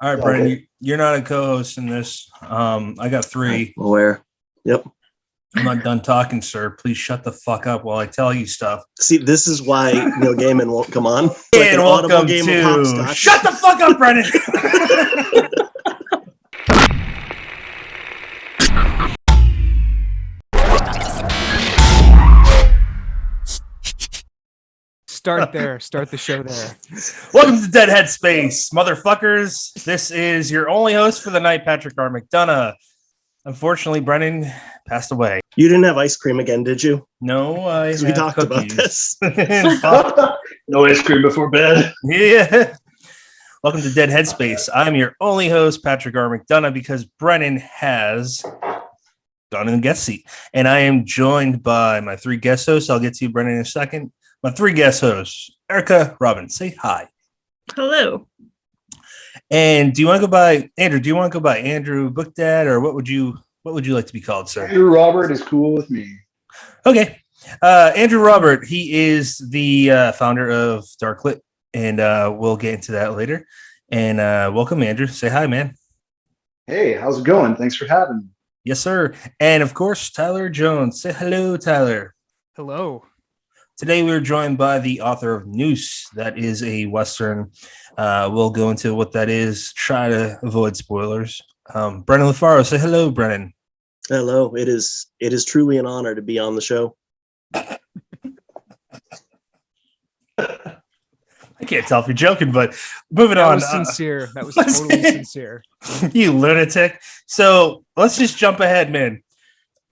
All right, Brennan, you're not a co-host in this. I got three. I'm aware. Yep. I'm not done talking, sir. Please shut the fuck up while I tell you stuff. See, this is why Neil Gaiman won't come on. Like an audible game of hopscotch. Shut the fuck up, Brennan! Start there. Start the show there. Welcome to Dead Headspace, motherfuckers. This is your only host for the night, Patrick R. McDonough. Unfortunately, Brennan passed away. You didn't have ice cream again, did you? No, I we talked about this. No ice cream before bed. Yeah. Welcome to Dead Headspace. I'm your only host, Patrick R. McDonough, because Brennan has gone in the guest seat. And I am joined by my three guest hosts. I'll get to you, Brennan, in a second. My three guest hosts, Erica, Robin, say hi. Hello. And do you want to go by Andrew? Do you want to go by Andrew Book Dad, or what would you like to be called, sir? Andrew Robert is cool with me. Okay. Andrew Robert, he is the founder of Darklit, and we'll get into that later. And welcome, Andrew. Say hi, man. Hey, how's it going? Thanks for having me. Yes, sir. And of course, Tyler Jones. Say hello, Tyler. Hello. Today we're joined by the author of Noose. That is a Western. We'll go into what that is. Try to avoid spoilers. Brennan LaFaro. Say hello, Brennan. Hello. It is truly an honor to be on the show. I can't tell if you're joking, but moving on. That was sincere. That was totally sincere. You lunatic. So let's just jump ahead, man.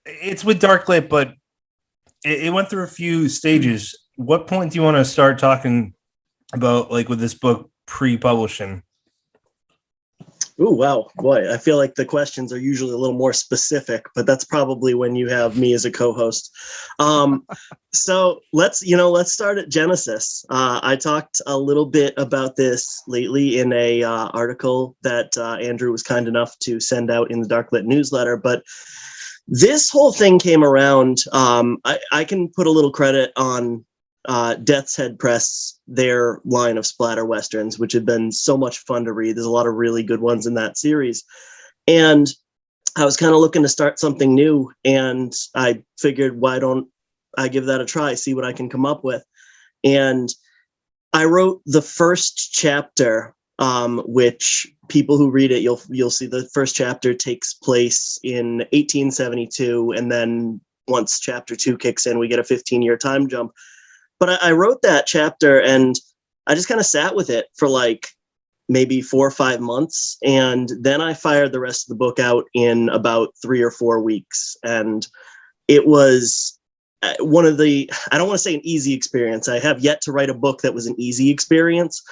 It's with Darklit, but it went through a few stages. What point do you want to start talking about, like, with this book pre-publishing? Oh, wow. Boy, I feel like the questions are usually a little more specific, but that's probably when you have me as a co-host. So let's start at Genesis. I talked a little bit about this lately in a article that Andrew was kind enough to send out in the Darklit newsletter, but this whole thing came around. I can put a little credit on Death's Head Press, their line of splatter westerns, which have been so much fun to read. There's a lot of really good ones in that series. And I was kind of looking to start something new, and I figured, why don't I give that a try, see what I can come up with. And I wrote the first chapter, which people who read it, you'll see the first chapter takes place in 1872. And then once chapter 2 kicks in, we get a 15-year time jump. But I wrote that chapter and I just kind of sat with it for like maybe 4 or 5 months. And then I fired the rest of the book out in about 3 or 4 weeks. And it was one of the, I don't want to say an easy experience. I have yet to write a book that was an easy experience,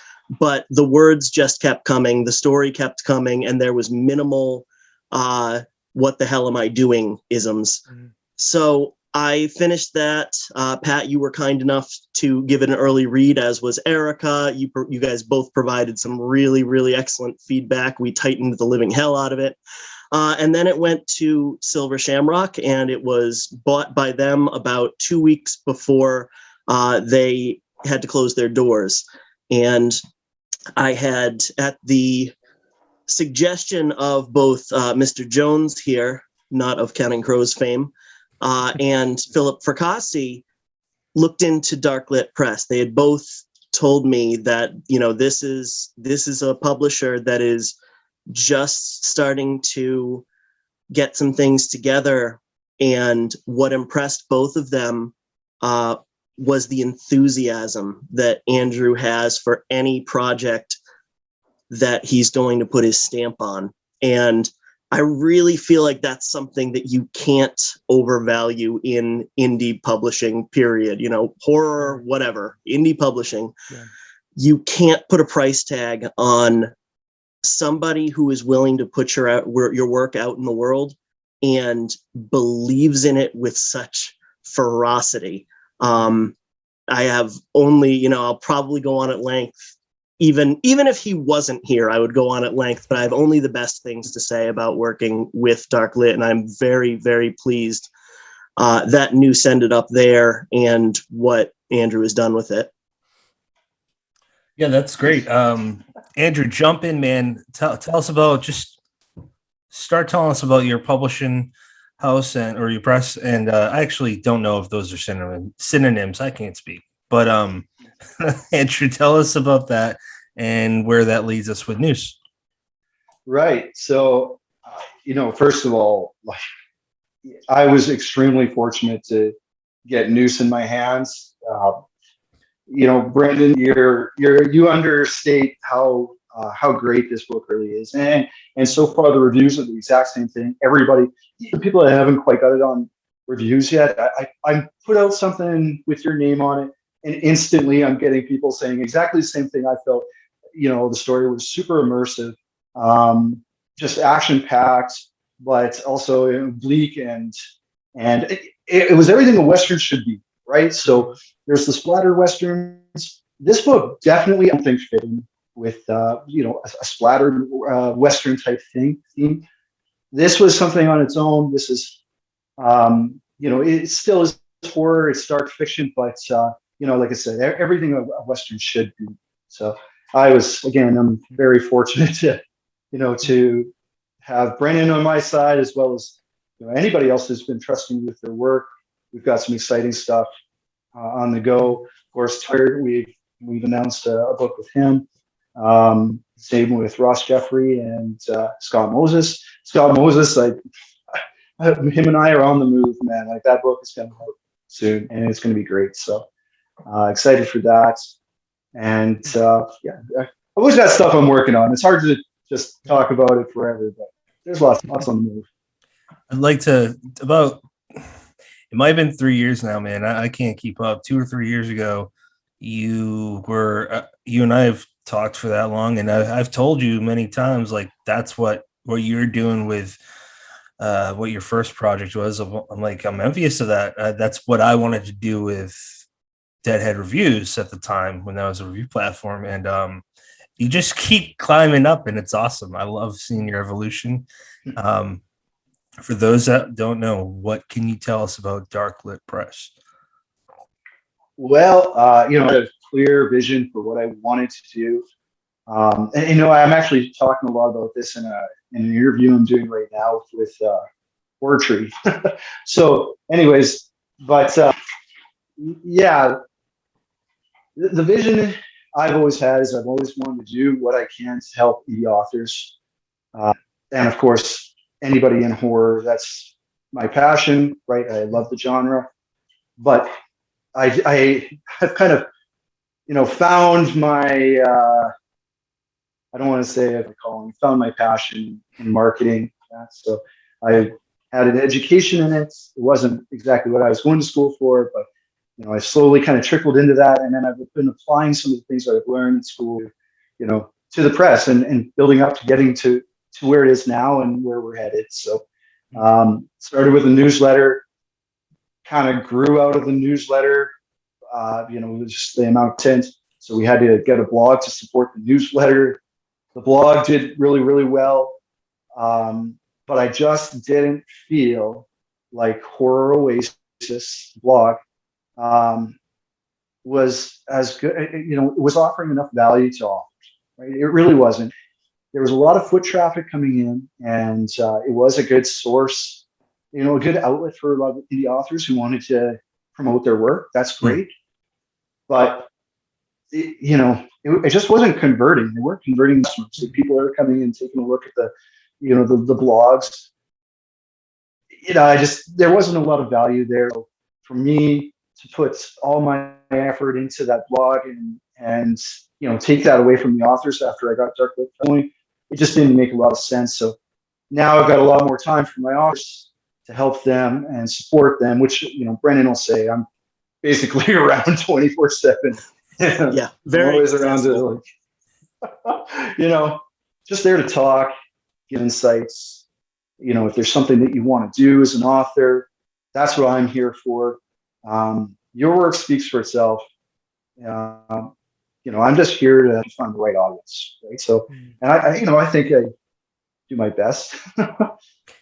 but the words just kept coming. The story kept coming, and there was minimal, what the hell am I doing isms. Mm-hmm. So I finished that. Pat, you were kind enough to give it an early read, as was Erica. You guys both provided some really, really excellent feedback. We tightened the living hell out of it. And then it went to Silver Shamrock, and it was bought by them about 2 weeks before they had to close their doors. And I had, at the suggestion of both Mr. Jones here, not of Counting Crows fame, and Philip Fracassi, looked into Darklit Press. They had both told me that, this is a publisher that is just starting to get some things together. And what impressed both of them was the enthusiasm that Andrew has for any project that he's going to put his stamp on. And I really feel like that's something that you can't overvalue in indie publishing, period. Horror, whatever, indie publishing. Yeah. You can't put a price tag on somebody who is willing to put your work out in the world and believes in it with such ferocity. I have only, I'll probably go on at length. Even if he wasn't here, I would go on at length, but I have only the best things to say about working with Darklit, and I'm very, very pleased that Noose ended up there and what Andrew has done with it. Yeah, that's great. Andrew, jump in, man. Tell us about start telling us about your publishing house or your press. And I actually don't know if those are synonyms. I can't speak, but Andrew, tell us about that and where that leads us with Noose. Right. So, first of all, like, I was extremely fortunate to get Noose in my hands. Brendan, you understate how great this book really is, and so far the reviews are the exact same thing. Everybody, the people that haven't quite got it on reviews yet, I put out something with your name on it, and instantly I'm getting people saying exactly the same thing I felt. The story was super immersive, just action packed, but also bleak and it was everything a Western should be, right? So there's the splatter Westerns. This book definitely, I think, fit in with, a splatter Western type theme. This was something on its own. This is, it still is horror, it's dark fiction, but, like I said, everything a Western should be. So I'm very fortunate to have Brennan on my side, as well as anybody else who's been trusting me with their work. We've got some exciting stuff on the go. Of course, Tired, we've announced a book with him. Same with Ross Jeffrey and Scott Moses. Scott Moses, him and I are on the move, man. Like, that book is coming out soon, and it's going to be great. So excited for that. And I've always got stuff I'm working on. It's hard to just talk about it forever, but there's lots on the move. I'd like to it might have been 3 years now, man. I can't keep up. 2 or 3 years ago, you and I have talked for that long, and I've told you many times, like, that's what you're doing with what your first project was. I'm envious of that. That's what I wanted to do with Deadhead Reviews at the time, when that was a review platform, and you just keep climbing up, and it's awesome. I love seeing your evolution. For those that don't know, what can you tell us about Dark Lit Press? Well, I had a clear vision for what I wanted to do. I'm actually talking a lot about this in an interview I'm doing right now with Horror Tree. So anyways, but the vision I've always had is I've always wanted to do what I can to help indie authors. And of course, anybody in horror, that's my passion, right? I love the genre. But I have kind of, found my, I don't want to say a calling, found my passion in marketing. So I had an education in it. It wasn't exactly what I was going to school for, but I slowly kind of trickled into that, and then I've been applying some of the things that I've learned in school, to the press and building up to getting to where it is now and where we're headed. So started with a newsletter, kind of grew out of the newsletter. It was just the amount of content. So we had to get a blog to support the newsletter. The blog did really, really well. But I just didn't feel like Horror Oasis blog was as good, it was offering enough value to authors, right? It really wasn't. There was a lot of foot traffic coming in, and it was a good source, a good outlet for a lot of indie authors who wanted to promote their work. That's great. But, it just wasn't converting. They weren't converting customers. So people are coming in, taking a look at the blogs. There wasn't a lot of value there. So for me to put all my effort into that blog and take that away from the authors after I got Dark Lit going, it just didn't make a lot of sense. So now I've got a lot more time for my authors to help them and support them, which, Brennan will say I'm basically around 24/7. Yeah, very always around to, just there to talk, give insights. If there's something that you want to do as an author, that's what I'm here for. Your work speaks for itself. I'm just here to find the right audience, right? So, and I think I do my best.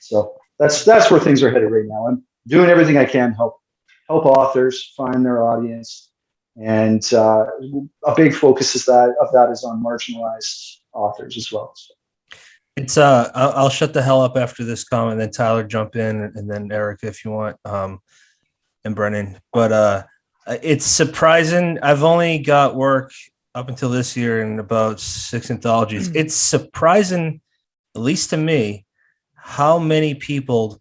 So that's where things are headed right now. I'm doing everything I can help authors find their audience, And a big focus of that is on marginalized authors as well. So. It's I'll shut the hell up after this comment, then Tyler jump in, and then Eric if you want, and Brennan. But it's surprising. I've only got work up until this year in about 6 anthologies. It's surprising, at least to me, how many people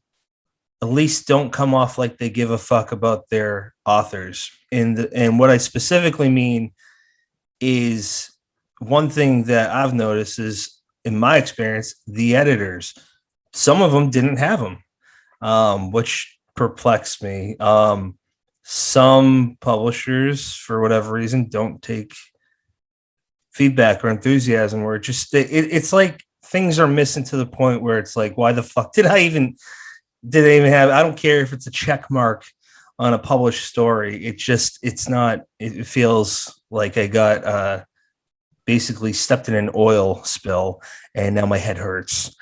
at least don't come off like they give a fuck about their authors. And what I specifically mean is, one thing that I've noticed is, in my experience, the editors, some of them didn't have them, which perplexed me. Some publishers, for whatever reason, don't take feedback or enthusiasm, where it's like things are missing to the point where it's like, why the fuck did I even have, I don't care if it's a check mark on a published story. It feels like I got basically stepped in an oil spill and now my head hurts.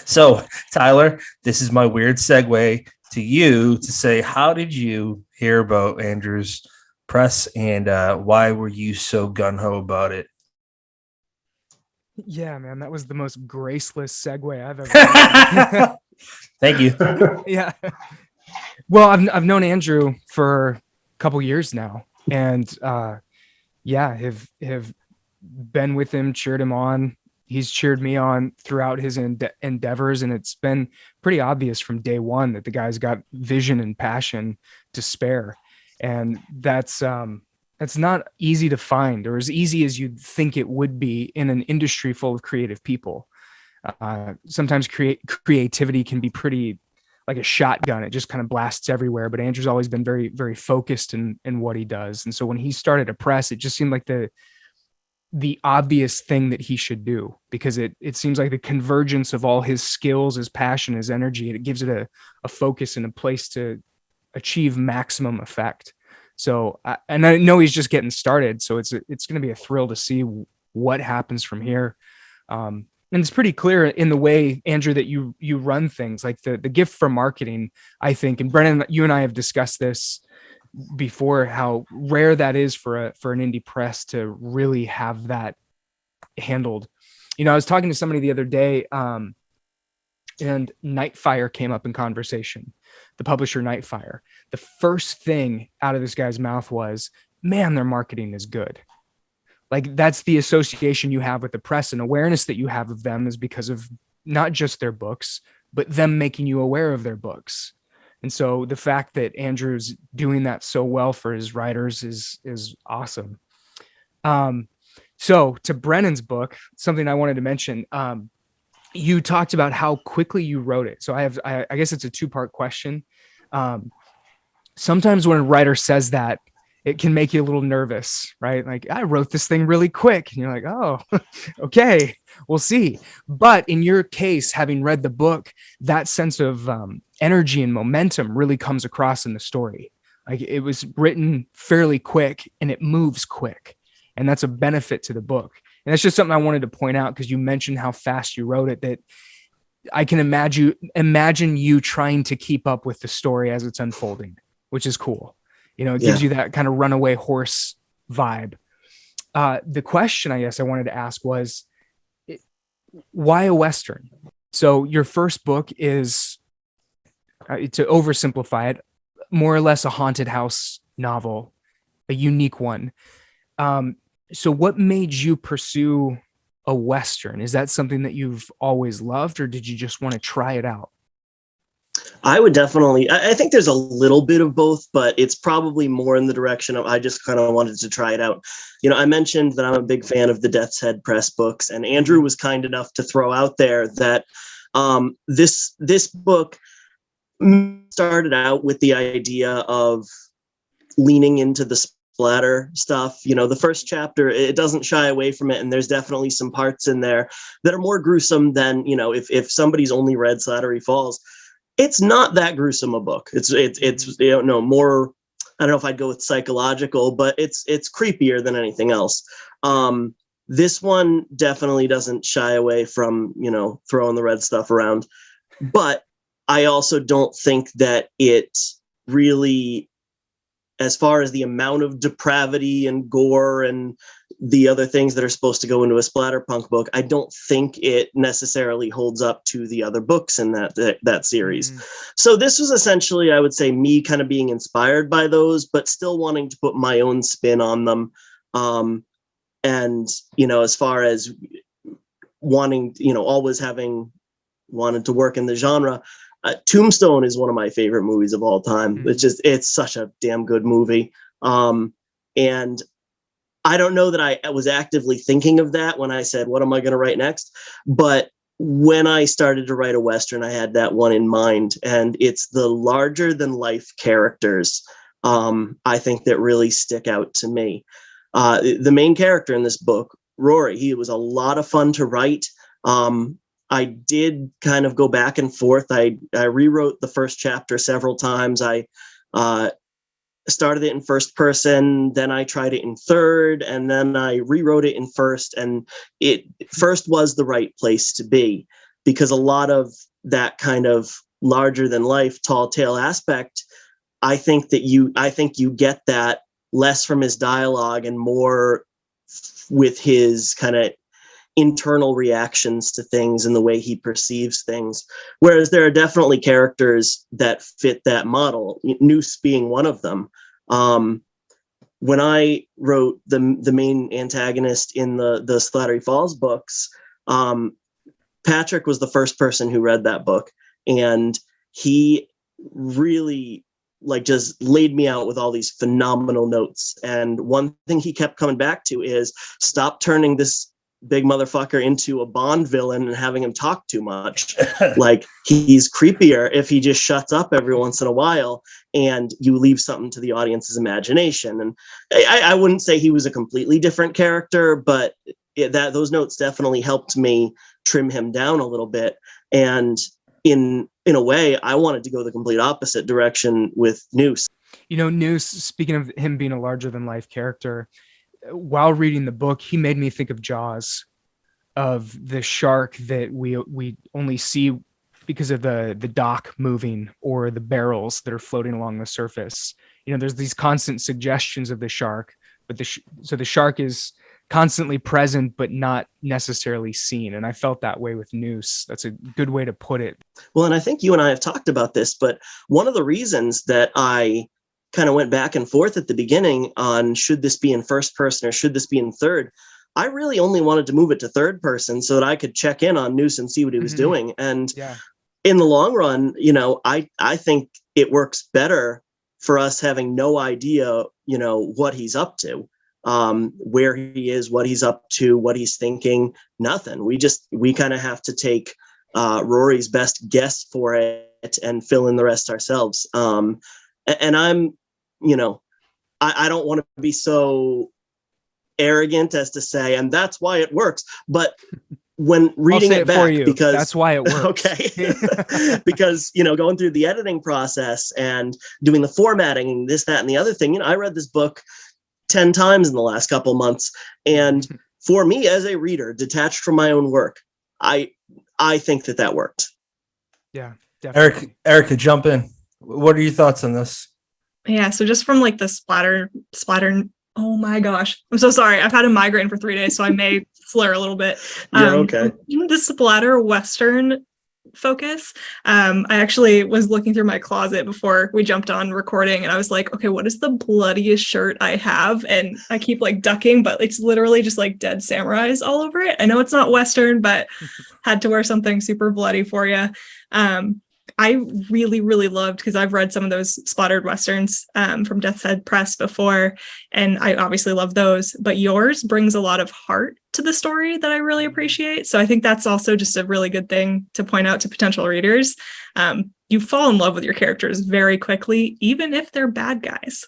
So Tyler, this is my weird segue to you to say, how did you hear about Andrew's press, and why were you so gung-ho about it? Yeah, man, that was the most graceless segue I've ever done. Thank you. Yeah. Well, I've known Andrew for a couple years now, and have been with him, cheered him on. He's cheered me on throughout his endeavors, and it's been pretty obvious from day one that the guy's got vision and passion to spare, and that's not easy to find, or as easy as you'd think it would be in an industry full of creative people. Sometimes creativity can be pretty like a shotgun. It just kind of blasts everywhere. But Andrew's always been very, very focused in what he does. And so when he started a press, it just seemed like the obvious thing that he should do, because it seems like the convergence of all his skills, his passion, his energy, it gives it a focus and a place to achieve maximum effect. So, and I know he's just getting started, so it's going to be a thrill to see what happens from here. And it's pretty clear in the way, Andrew, that you run things, like the gift for marketing, I think. And Brennan, you and I have discussed this before, how rare that is for an indie press to really have that handled. You know, I was talking to somebody the other day, and Nightfire came up in conversation. The publisher Nightfire. The first thing out of this guy's mouth was, "Man, their marketing is good." Like, that's the association you have with the press, and awareness that you have of them is because of not just their books, but them making you aware of their books. And so the fact that Andrew's doing that so well for his writers is awesome. So to Brennan's book, something I wanted to mention, you talked about how quickly you wrote it. So I guess it's a 2-part question. Sometimes when a writer says that, it can make you a little nervous, right? Like, I wrote this thing really quick. And you're like, oh, okay, we'll see. But in your case, having read the book, that sense of energy and momentum really comes across in the story. Like, it was written fairly quick and it moves quick. And that's a benefit to the book. And that's just something I wanted to point out, because you mentioned how fast you wrote it, that I can imagine you trying to keep up with the story as it's unfolding, which is cool. You know, it gives you that kind of runaway horse vibe. The question I guess I wanted to ask was, why a Western? So your first book is, to oversimplify it, more or less a haunted house novel, a unique one. So what made you pursue a Western? Is that something that you've always loved, or did you just want to try it out? I would definitely, I think there's a little bit of both, but it's probably more in the direction of, I just kind of wanted to try it out. You know, I mentioned that I'm a big fan of the Death's Head press books, and Andrew was kind enough to throw out there that this book started out with the idea of leaning into the splatter stuff. You know, the first chapter, it doesn't shy away from it, and there's definitely some parts in there that are more gruesome than, you know, if somebody's only read Slattery Falls, it's not that gruesome a book. It's you know, more, I don't know if I'd go with psychological, but it's creepier than anything else. This one definitely doesn't shy away from, you know, throwing the red stuff around, but I also don't think that it really as far as the amount of depravity and gore and the other things that are supposed to go into a Splatterpunk book, I don't think it necessarily holds up to the other books in that series. So this was essentially, I would say, me kind of being inspired by those, but still wanting to put my own spin on them. And, as far as wanting, always having wanted to work in the genre, Tombstone is one of my favorite movies of all time. It's such a damn good movie. And I don't know that I was actively thinking of that when I said, what am I going to write next? But when I started to write a Western, I had that one in mind, and it's the larger than life characters. I think that really stick out to me. The main character in this book, Rory, he was a lot of fun to write. I did kind of go back and forth. I rewrote the first chapter several times. I started it in first person, then I tried it in third, and then I rewrote it in first. And first was the right place to be, because a lot of that kind of larger than life, tall tale aspect, I think you get that less from his dialogue and more with his kind of internal reactions to things and the way he perceives things. Whereas there are definitely characters that fit that model, Noose being one of them. When I wrote the main antagonist in the Slattery Falls books, Patrick was the first person who read that book, and he really just laid me out with all these phenomenal notes. And one thing he kept coming back to is, stop turning this big motherfucker into a Bond villain and having him talk too much. He's creepier if he just shuts up every once in a while and you leave something to the audience's imagination. And I wouldn't say he was a completely different character, but those notes definitely helped me trim him down a little bit. And in a way, I wanted to go the complete opposite direction with Noose. Noose, speaking of him being a larger than life character, while reading the book, he made me think of Jaws, of the shark that we only see because of the dock moving or the barrels that are floating along the surface. There's these constant suggestions of the shark, but so the shark is constantly present but not necessarily seen. And I felt that way with Noose. That's a good way to put it. Well, and I think you and I have talked about this, but one of the reasons that I kind of went back and forth at the beginning on should this be in first person or should this be in third, I really only wanted to move it to third person so that I could check in on Noose and see what he was doing. And in the long run, I think it works better for us having no idea, what he's up to, where he is, what he's up to, what he's thinking, nothing. We kind of have to take Rory's best guess for it and fill in the rest ourselves. And I'm, I don't want to be so arrogant as to say, and that's why it works. But when reading it back, for you, because that's why it works. Okay. Because, going through the editing process and doing the formatting and this, that, and the other thing, I read this book 10 times in the last couple months. And for me as a reader, detached from my own work, I think that worked. Yeah, definitely. Erica, jump in. What are your thoughts on this? Yeah, so just from the splatter, oh my gosh, I'm so sorry. I've had a migraine for 3 days, so I may slur a little bit. Okay. The splatter Western focus, I actually was looking through my closet before we jumped on recording, and I was like, okay, what is the bloodiest shirt I have? And I keep ducking, but it's literally just dead samurais all over it. I know it's not Western, but had to wear something super bloody for you. I really, really loved, because I've read some of those splattered Westerns from Death's Head Press before, and I obviously love those, but yours brings a lot of heart to the story that I really appreciate. So I think that's also just a really good thing to point out to potential readers. You fall in love with your characters very quickly, even if they're bad guys.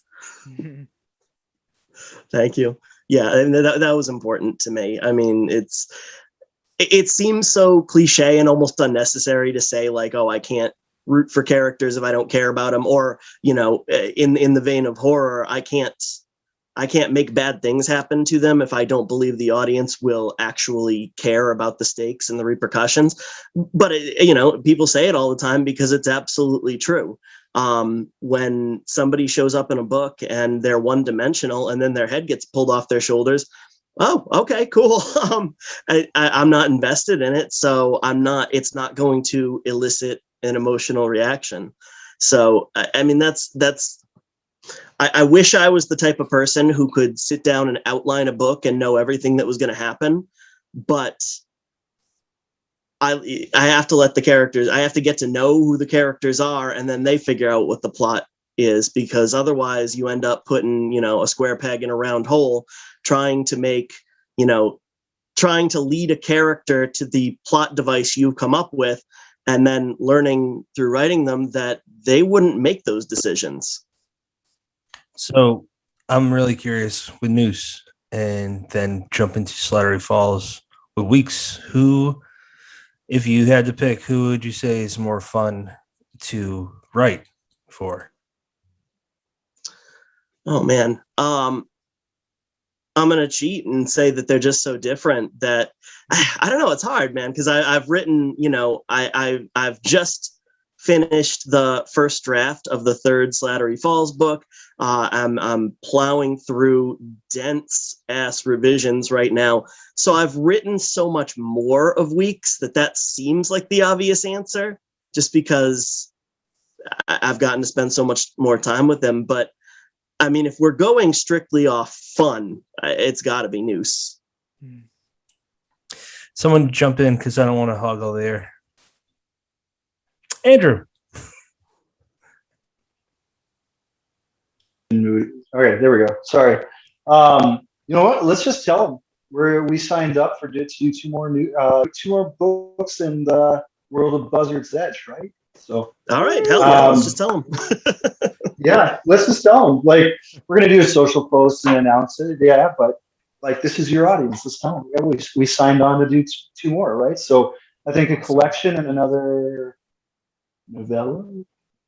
Thank you. Yeah, and that was important to me. I mean, it seems so cliche and almost unnecessary to say oh, I can't root for characters if I don't care about them, or in the vein of horror, I can't make bad things happen to them if I don't believe the audience will actually care about the stakes and the repercussions. But people say it all the time because it's absolutely true. when somebody shows up in a book and they're one-dimensional and then their head gets pulled off their shoulders. Oh, okay, cool. I'm not invested in it, so it's not going to elicit an emotional reaction. So I mean, I wish I was the type of person who could sit down and outline a book and know everything that was going to happen, but I have to let the characters, I have to get to know who the characters are, and then they figure out what the plot is, because otherwise you end up putting, a square peg in a round hole, trying to lead a character to the plot device you've come up with, and then learning through writing them that they wouldn't make those decisions. So I'm really curious with Noose, and then jump into Slattery Falls with Weeks. Who, if you had to pick, who would you say is more fun to write for? Oh man. I'm going to cheat and say that they're just so different that I don't know. It's hard, man. Cause I've written, I've just finished the first draft of the third Slattery Falls book. I'm plowing through dense ass revisions right now. So I've written so much more of Weeks that seems like the obvious answer, just because I've gotten to spend so much more time with them. But I mean, if we're going strictly off fun, it's got to be Noose. Someone jump in, because I don't want to hog all the air. Andrew. Okay, there we go. Sorry. You know what? Let's just tell them we signed up for to do two more books in the World of Buzzard's Edge, right? So all right, hell yeah, let's just tell them. Yeah, let's just tell them. Like, we're gonna do a social post and announce it. Yeah, but like, this is your audience. Let's tell them. Yeah, we signed on to do two more, right? So I think a collection and another novella,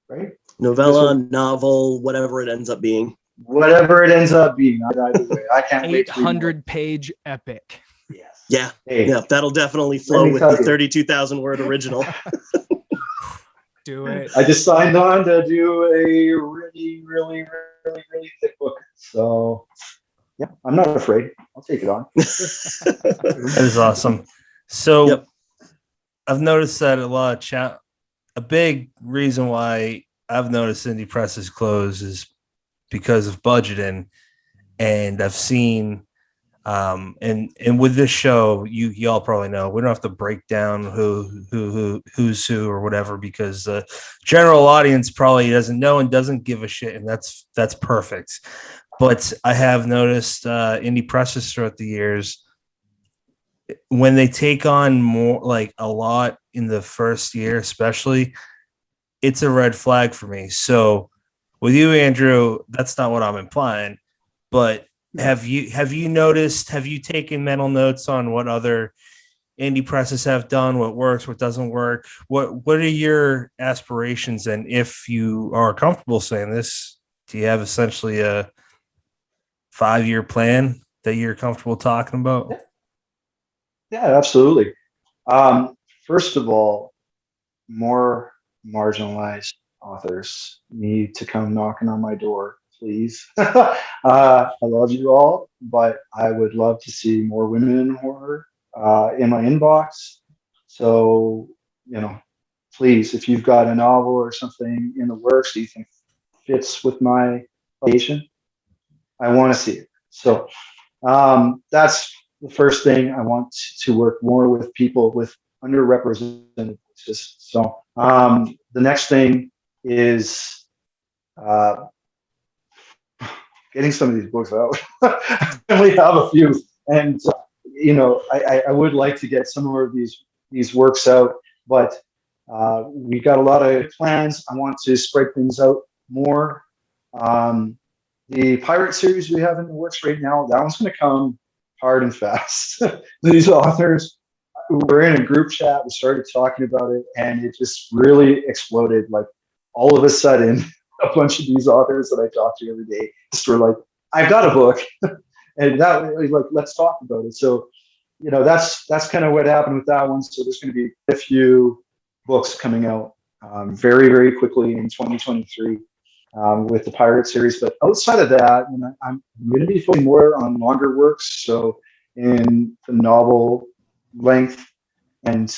right? Novella, novel, whatever it ends up being. Whatever it ends up being. Either way, I can't wait. 800-page epic. Yes. Yeah, Hey, yeah, that'll definitely flow with the 32,000 word original. Do it. I just signed on to do a really, really, really, really thick book. So yeah, I'm not afraid. I'll take it on. That is awesome. So Yep. I've noticed that a big reason why I've noticed indie presses close is because of budgeting, and I've seen and with this show, y'all probably know we don't have to break down who's who or whatever, because the general audience probably doesn't know and doesn't give a shit, and that's perfect. But I have noticed indie presses throughout the years, when they take on more, like a lot in the first year, especially, it's a red flag for me. So with you, Andrew, that's not what I'm implying, but have you noticed, have you taken mental notes on what other indie presses have done, what works, what doesn't work? What are your aspirations? And if you are comfortable saying this, do you have essentially a 5-year plan that you're comfortable talking about? Yeah, absolutely. First of all, more marginalized authors need to come knocking on my door, please. I love you all, but I would love to see more women in horror in my inbox. So, please, if you've got a novel or something in the works that you think fits with my publication, I want to see it. So that's the first thing. I want to work more with people with underrepresented voices. So the next thing is getting some of these books out. I only have a few, and I would like to get some more of these works out, but we got a lot of plans. I want to spread things out more. The pirate series we have in the works right now, that one's going to come hard and fast. These authors, we're in a group chat, we started talking about it, and it just really exploded. Like, all of a sudden, a bunch of these authors that I talk to every day just were like, I've got a book. And that, like, let's talk about it. So, that's kind of what happened with that one. So there's going to be a few books coming out very, very quickly in 2023 with the Pirate series. But outside of that, I'm going to be focusing more on longer works. So in the novel length, and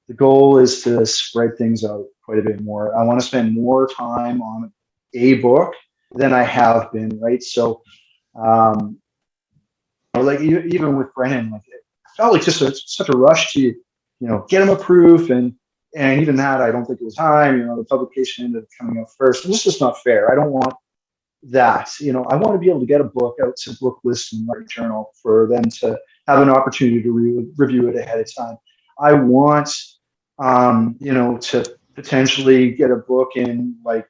the goal is to spread things out quite a bit more. I want to spend more time on a book than I have been, right? So, like even with Brennan, like it felt like just such a rush to, get him approved, and even that I don't think it was time. The publication ended up coming out first. And this is just not fair. I don't want that. I want to be able to get a book out to book list and write a journal for them to have an opportunity to review it ahead of time. I want, to potentially get a book in like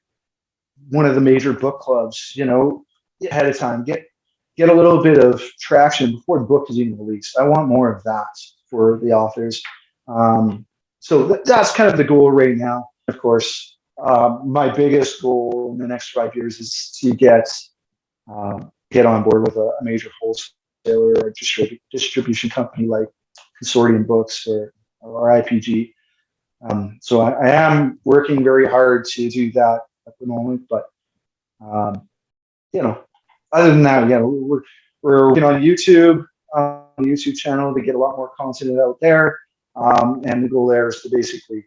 one of the major book clubs, ahead of time, get a little bit of traction before the book is even released. I want more of that for the authors. So that's kind of the goal right now. Of course, my biggest goal in the next 5 years is to get on board with a major wholesaler or distribution company like Consortium Books or IPG. So I am working very hard to do that at the moment, but other than that, we're working on YouTube, the YouTube channel to get a lot more content out there. And the goal there is to basically,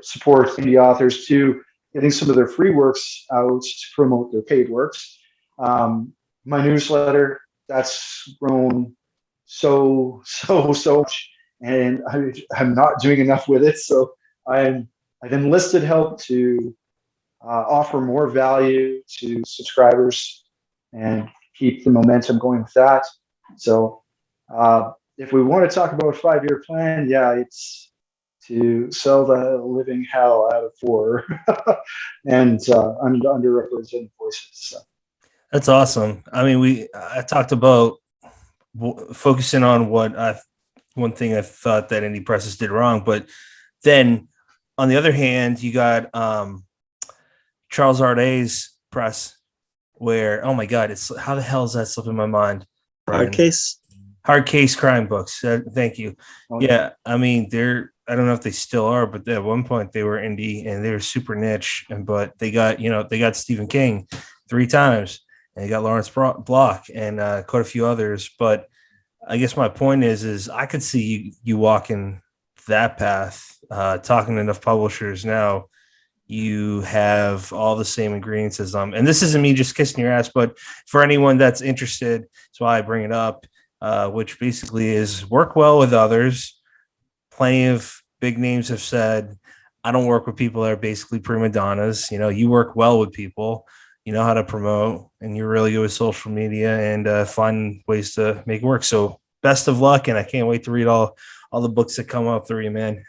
support indie authors to getting some of their free works out to promote their paid works. My newsletter, that's grown so much, and I'm not doing enough with it. So I've enlisted help to offer more value to subscribers and keep the momentum going with that. So if we want to talk about a 5-year plan, it's to sell the living hell out of 4 and underrepresented voices. So. That's awesome. I mean, I talked about focusing on one thing I thought that indie presses did wrong, but then on the other hand, you got Charles Arday's press, where, oh my God, it's how the hell is that slipping my mind? Hard case crime books. Thank you. Yeah, I mean, I don't know if they still are, but at one point they were indie and they were super niche, but they got Stephen King 3 times, and they got Lawrence Block and quite a few others. But I guess my point is I could see you walking that path, talking to enough publishers now. You have all the same ingredients as them. And this isn't me just kissing your ass, but for anyone that's interested, that's why I bring it up, which basically is work well with others. Plenty of big names have said, I don't work with people that are basically prima donnas. You work well with people, you know how to promote, and you're really good with social media and find ways to make it work. So best of luck. And I can't wait to read all the books that come up through you, man.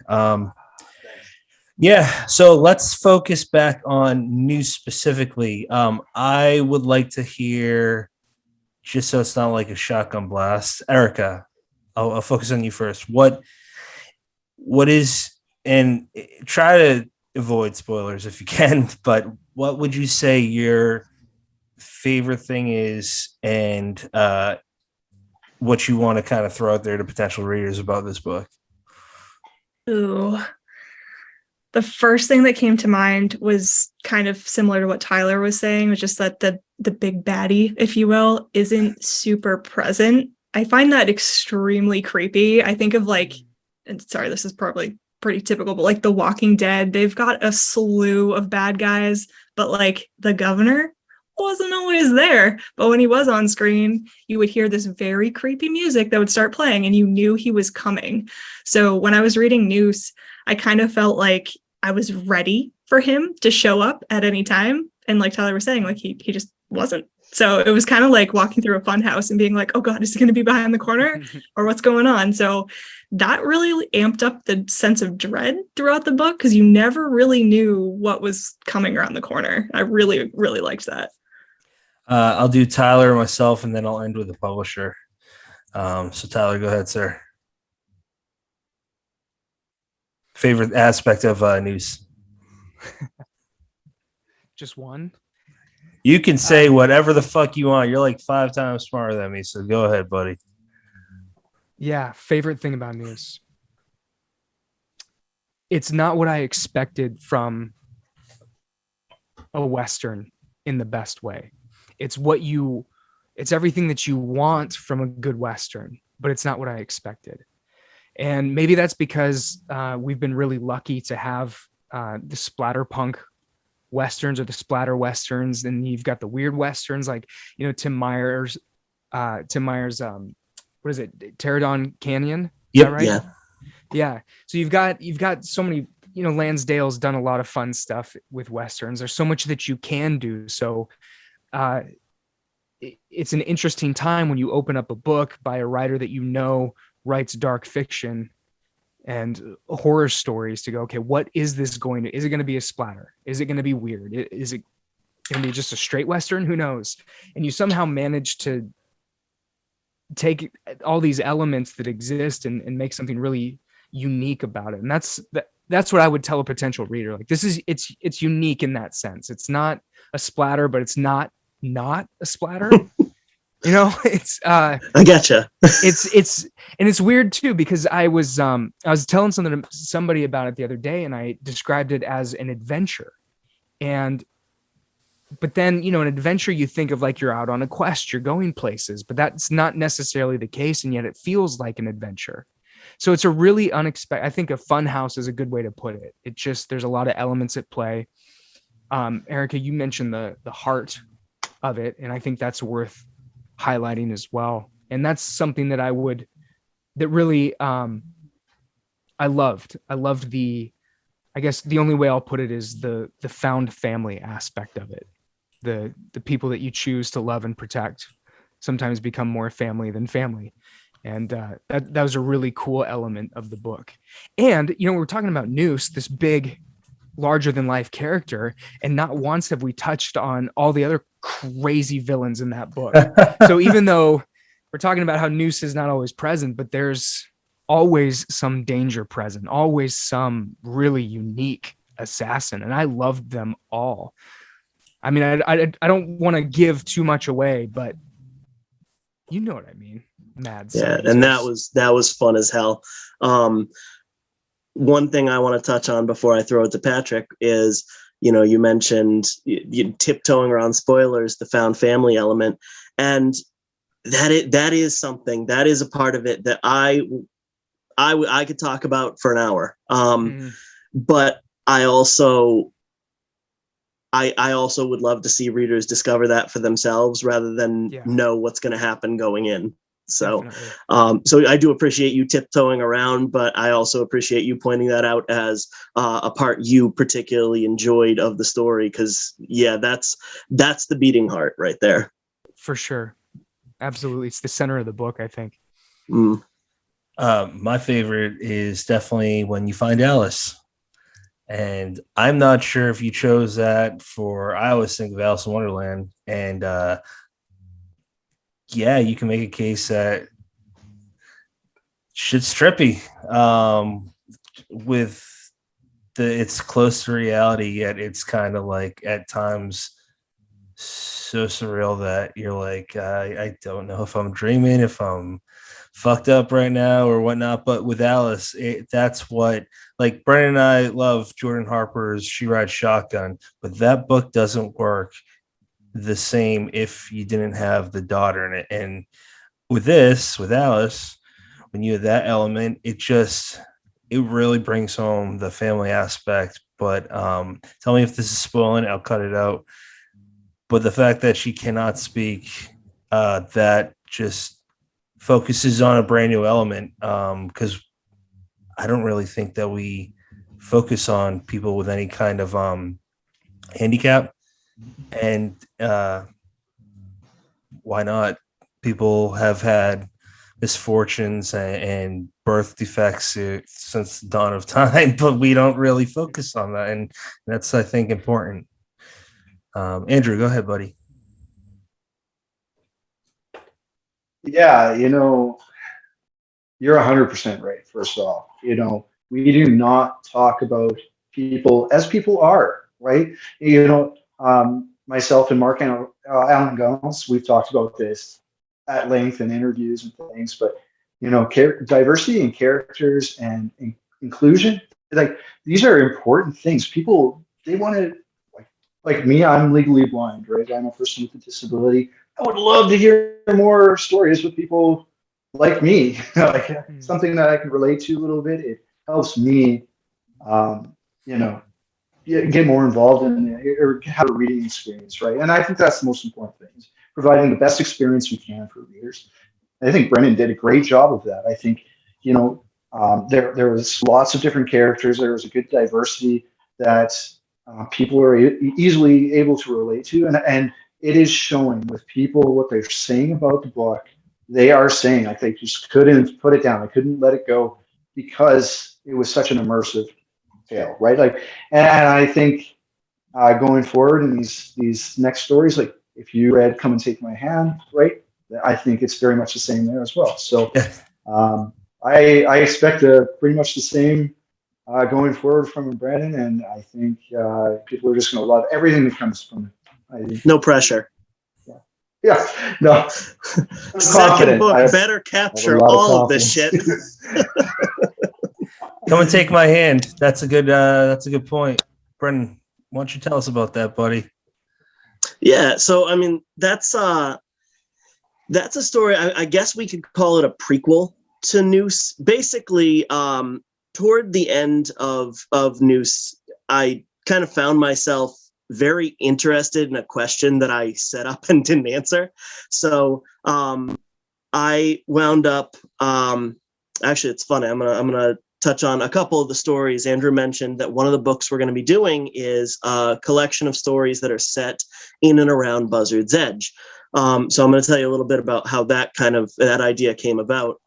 Yeah, so let's focus back on Noose specifically. I would like to hear, just so it's not like a shotgun blast, Erica, I'll focus on you first. What is, and try to avoid spoilers if you can, but what would you say your favorite thing is, and what you want to kind of throw out there to potential readers about this book? Ooh. The first thing that came to mind was kind of similar to what Tyler was saying, was just that the big baddie, if you will, isn't super present. I find that extremely creepy. I think of and sorry, this is probably pretty typical, but like The Walking Dead, they've got a slew of bad guys, but like the governor wasn't always there. But when he was on screen, you would hear this very creepy music that would start playing, and you knew he was coming. So when I was reading Noose, I kind of felt like I was ready for him to show up at any time. And like Tyler was saying, like he just wasn't. So it was kind of like walking through a fun house and being like, oh God, is he going to be behind the corner or what's going on? So that really amped up the sense of dread throughout the book, because you never really knew what was coming around the corner. I really, really liked that. I'll do Tyler, myself, and then I'll end with the publisher. So Tyler, go ahead, sir. Favorite aspect of Noose? Just one? You can say whatever the fuck you want. You're like 5 times smarter than me, so go ahead, buddy. Yeah, favorite thing about Noose. It's not what I expected from a Western in the best way. It's everything that you want from a good Western, but it's not what I expected. And maybe that's because we've been really lucky to have the Splatter Punk Westerns or the splatter Westerns. And you've got the weird Westerns, like, Tim Meyer's, what is it? Pterodon Canyon. Is that right? Yeah. So you've got so many, Lansdale's done a lot of fun stuff with Westerns. There's so much that you can do. So it's an interesting time when you open up a book by a writer that writes dark fiction and horror stories to go, okay, what is this is it going to be a splatter? Is it going to be weird? Is it going to be just a straight Western? Who knows? And you somehow manage to take all these elements that exist and make something really unique about it. And that's what I would tell a potential reader. Like, it's unique in that sense. It's not a splatter, but it's not a splatter. It's I gotcha. it's weird too, because I was telling somebody about it the other day, and I described it as an adventure. But then, an adventure, you think of like you're out on a quest, you're going places, but that's not necessarily the case. And yet it feels like an adventure. So it's a really unexpected, I think a fun house is a good way to put it. There's a lot of elements at play. Erica, you mentioned the heart of it, and I think that's worth highlighting as well. And that's something that I loved I guess the only way I'll put it is the found family aspect of it. The people that you choose to love and protect sometimes become more family than family. And that was a really cool element of the book. And, we're talking about Noose, this big, larger than life character, and not once have we touched on all the other crazy villains in that book. So even though we're talking about how Noose is not always present, but there's always some danger present, always some really unique assassin. And I loved them all. I mean, I don't want to give too much away, but you know what I mean. Mad. Yeah, and that was fun as hell. One thing I want to touch on before I throw it to Patrick is, you mentioned you tiptoeing around spoilers, the found family element, and that is something that is a part of it that I could talk about for an hour. But I also would love to see readers discover that for themselves rather than know what's going to happen going in. So, so I do appreciate you tiptoeing around, but I also appreciate you pointing that out as a part you particularly enjoyed of the story. Cause that's the beating heart right there. For sure. Absolutely. It's the center of the book, I think. My favorite is definitely when you find Alice. And I'm not sure if you chose that I always think of Alice in Wonderland. And you can make a case that shit's trippy. With it's close to reality, yet it's kind of like at times so surreal that you're like, I don't know if I'm dreaming, if I'm fucked up right now or whatnot. But with Alice, that's what, like, Brennan and I love Jordan Harper's She Rides Shotgun, but that book doesn't work the same if you didn't have the daughter in it. And with Alice, when you have that element, it really brings home the family aspect. But tell me if this is spoiling, I'll cut it out. But the fact that she cannot speak, that just focuses on a brand new element, because I don't really think that we focus on people with any kind of handicap. And why not? People have had misfortunes and birth defects since the dawn of time, but we don't really focus on that. And that's, I think, important. Andrew, go ahead, buddy. Yeah, you're 100% right. First off, we do not talk about people as people are, right? Myself and Mark and Alan Gomes, we've talked about this at length in interviews and things, but diversity in characters and inclusion, like, these are important things. People, they want to, like like me, I'm legally blind, right? I'm a person with a disability. I would love to hear more stories with people like me, like something that I can relate to a little bit. It helps me, you know, get more involved in it or have a reading experience, right? And I think that's the most important thing, is providing the best experience we can for readers. I think Brennan did a great job of that. I think, there was lots of different characters. There was a good diversity that people are easily able to relate to, and it is showing with people what they're saying about the book. They are saying, like, they just couldn't put it down. They couldn't let it go because it was such an immersive tale, right? Like, and I think going forward in these next stories, like if you read "Come and Take My Hand," right? I think it's very much the same there as well. So I expect pretty much the same going forward from Brandon, and I think people are just going to love everything that comes from it. No pressure. Yeah, no. Second book better capture all of this shit. Come and Take My Hand. That's a good point. Brendan, why don't you tell us about that, buddy? Yeah, so I mean that's a story. I guess we could call it a prequel to Noose. Basically, toward the end of Noose, I kind of found myself very interested in a question that I set up and didn't answer. So I wound up. Actually, it's funny. I'm gonna touch on a couple of the stories. Andrew mentioned that one of the books we're going to be doing is a collection of stories that are set in and around Buzzard's Edge. So I'm going to tell you a little bit about how that idea came about.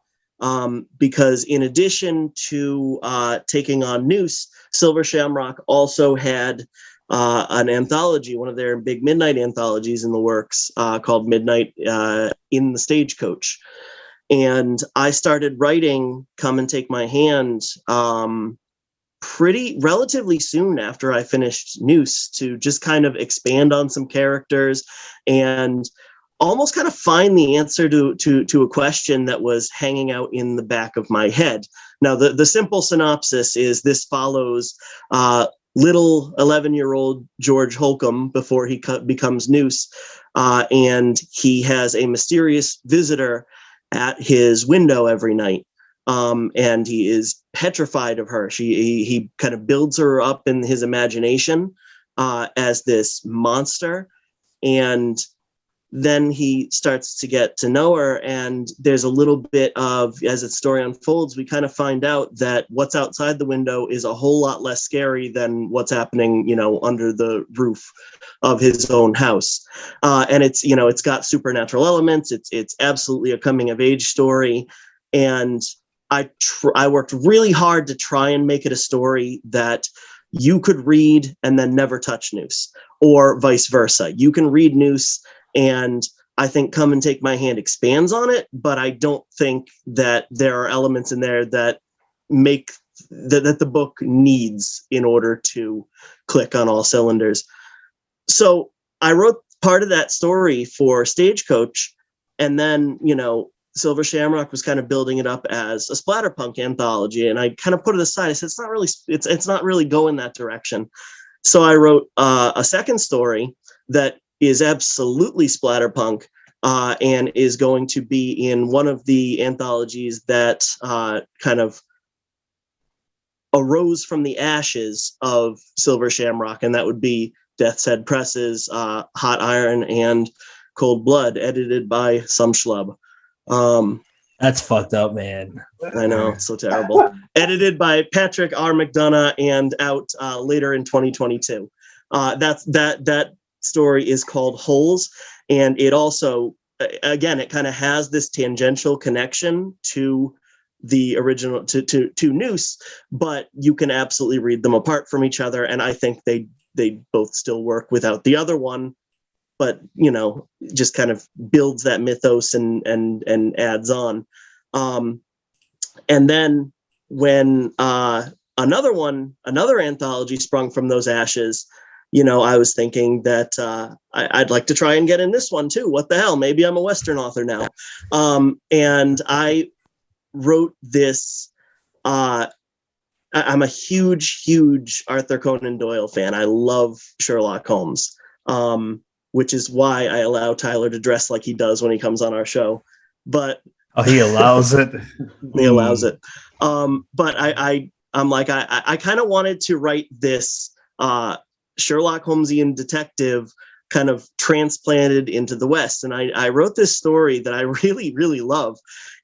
Because in addition to taking on Noose, Silver Shamrock also had an anthology, one of their big midnight anthologies in the works, called Midnight in the Stagecoach. And I started writing Come and Take My Hand relatively soon after I finished Noose, to just kind of expand on some characters and almost kind of find the answer to a question that was hanging out in the back of my head. Now, the simple synopsis is this follows little 11-year-old George Holcomb before he becomes Noose, and he has a mysterious visitor at his window every night, and he is petrified of her. He kind of builds her up in his imagination as this monster, and then he starts to get to know her, and there's a little bit of, as the story unfolds, we kind of find out that what's outside the window is a whole lot less scary than what's happening, under the roof of his own house. And it's got supernatural elements. It's absolutely a coming of age story. And I worked really hard to try and make it a story that you could read and then never touch Noose, or vice versa. You can read Noose, and I think Come and Take My Hand expands on it, but I don't think that there are elements in there that make that the book needs in order to click on all cylinders. So I wrote part of that story for Stagecoach, and then, Silver Shamrock was kind of building it up as a Splatter Punk anthology, and I kind of put it aside. I said, it's not really going that direction. So I wrote a second story that is absolutely Splatter Punk, and is going to be in one of the anthologies that kind of arose from the ashes of Silver Shamrock, and that would be Death's Head Press's Hot Iron and Cold Blood, edited by some schlub. That's fucked up, man. I know, it's so terrible. Edited by Patrick R. McDonough and out later in 2022. That story is called Holes, and it also, again, it kind of has this tangential connection to the original, to Noose, but you can absolutely read them apart from each other, and I think they both still work without the other one, but just kind of builds that mythos and adds on. And then when another anthology sprung from those ashes, I was thinking that I'd like to try and get in this one too. What the hell? Maybe I'm a Western author now. And I wrote this I'm a huge Arthur Conan Doyle fan. I love Sherlock Holmes, which is why I allow Tyler to dress like he does when he comes on our show. But he allows it. he allows it. But I'm like, I kind of wanted to write this Sherlock Holmesian detective kind of transplanted into the West. And I wrote this story that I really love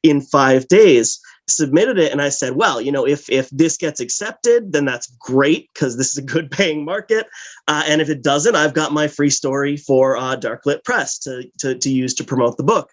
in 5 days, submitted it. And I said, well, if this gets accepted, then that's great, because this is a good paying market. And if it doesn't, I've got my free story for Darklit Press to use to promote the book.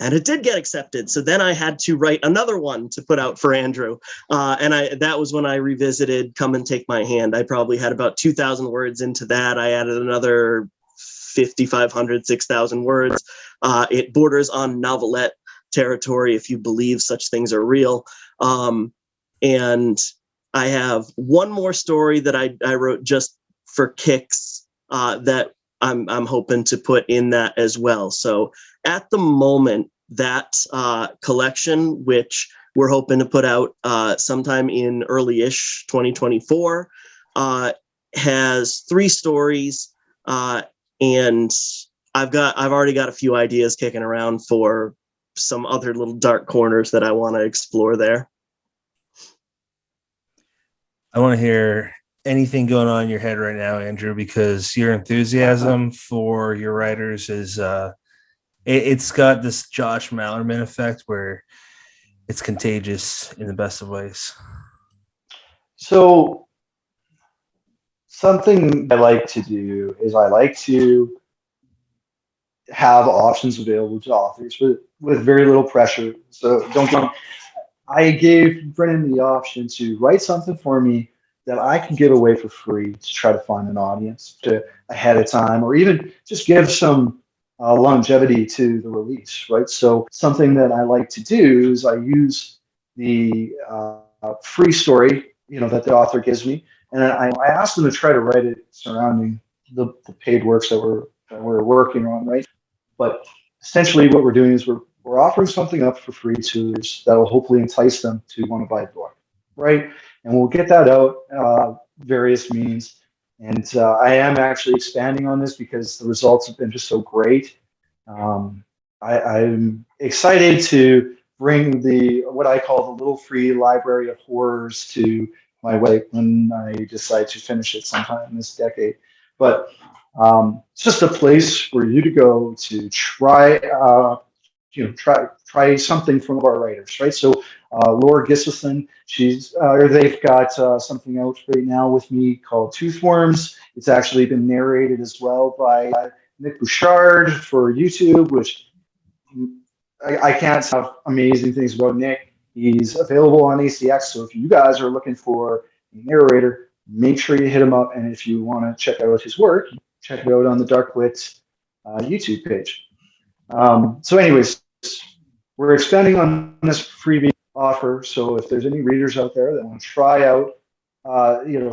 And it did get accepted. So then I had to write another one to put out for Andrew. And that was when I revisited Come and Take My Hand. I probably had about 2,000 words into that. I added another 5,500, 6,000 words. It borders on novelette territory, if you believe such things are real. And I have one more story that I wrote just for kicks that I'm hoping to put in that as well. So at the moment, that collection, which we're hoping to put out sometime in early-ish 2024, has 3 stories, and I've already got a few ideas kicking around for some other little dark corners that I want to explore there. I want to hear anything going on in your head right now, Andrew, because your enthusiasm for your writers is it's got this Josh Mallerman effect where it's contagious in the best of ways. So something I like to do is I like to have options available to authors with very little pressure. So don't get me wrong. I gave Brennan the option to write something for me that I can give away for free to try to find an audience ahead of time, or even just give some longevity to the release, right? So something that I like to do is I use the free story, that the author gives me, and I ask them to try to write it surrounding the paid works that we're working on, right? But essentially, what we're doing is we're offering something up for free to us that will hopefully entice them to want to buy the book, right? And we'll get that out various means. And I am actually expanding on this because the results have been just so great. I'm excited to bring what I call the little free library of horrors to my website when I decide to finish it sometime in this decade. But it's just a place for you to go to try something from our writers, right? So Laura Gisselson, they've got something out right now with me called Toothworms. It's actually been narrated as well by Nick Bouchard for YouTube, which I can't say amazing things about Nick. He's available on ACX, so if you guys are looking for a narrator, make sure you hit him up. And if you want to check out his work, check it out on the Darklit YouTube page. So anyways, we're expanding on this freebie offer. So if there's any readers out there that want to try out,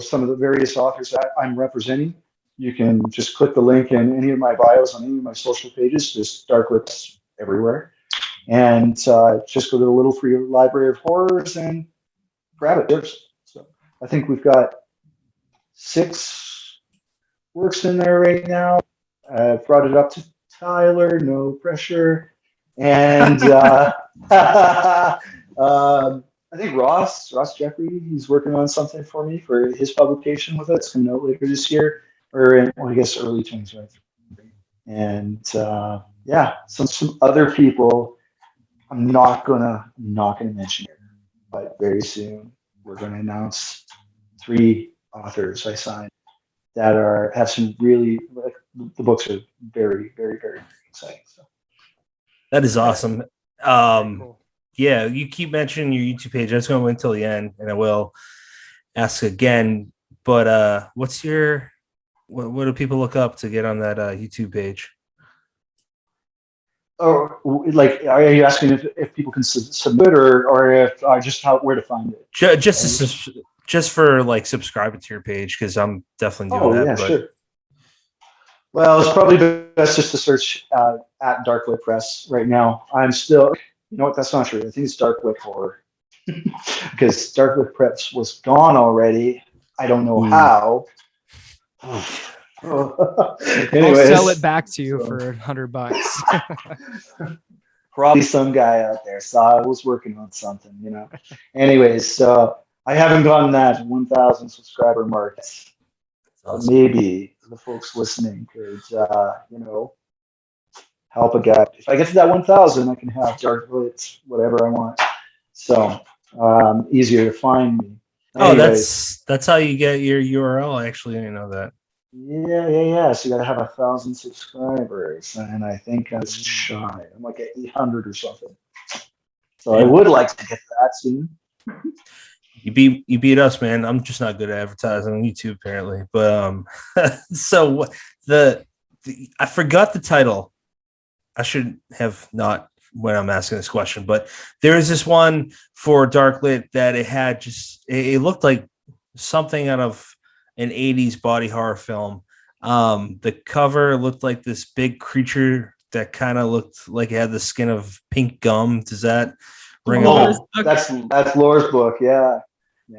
some of the various authors that I'm representing, you can just click the link in any of my bios on any of my social pages, just Darklit's everywhere. And just go to the little free library of horrors and grab it. So I think we've got 6 works in there right now. I've brought it up to Tyler, no pressure. And I think Ross Jeffrey, he's working on something for me for his publication with it. It's coming out later this year, or I guess early 2023. And some other people I'm not gonna mention here, but very soon we're gonna announce 3 authors I signed that have some really, the books are very, very, very, very exciting. So that is awesome. Cool. Yeah, you keep mentioning your YouTube page. I was going to wait until the end, and I will ask again. But what do people look up to get on that YouTube page? Oh, like, are you asking if people can submit, or if just where to find it? Just for like subscribing to your page, because I'm definitely doing that. Yeah, but... sure. Well, it's probably best just to search at Darklit Press right now. I'm still, that's not true. I think it's Darklit Horror. because Darklit Preps was gone already. I don't know how. I'll Anyways, sell it back to you for $100. probably some guy out there saw I was working on something, you know. Anyways, so I haven't gotten that 1,000 subscriber mark. Awesome. Maybe the folks listening could, you know, help a guy. If I get to that 1,000, I can have Darklit, whatever I want. So easier to find me. Oh, Anyways, that's how you get your URL. Actually, I didn't know that. yeah. So you gotta have 1,000 subscribers, and I think I'm shy. I'm like at 800 or something. So I would like to get that soon. You beat us, man. I'm just not good at advertising on YouTube, apparently. But so I forgot the title. I should have not when I'm asking this question, but there is this one for Darklit that it had just it looked like something out of an 80s body horror film. The cover looked like this big creature that kind of looked like it had the skin of pink gum. Does that ring a bell? That's Laura's book, yeah.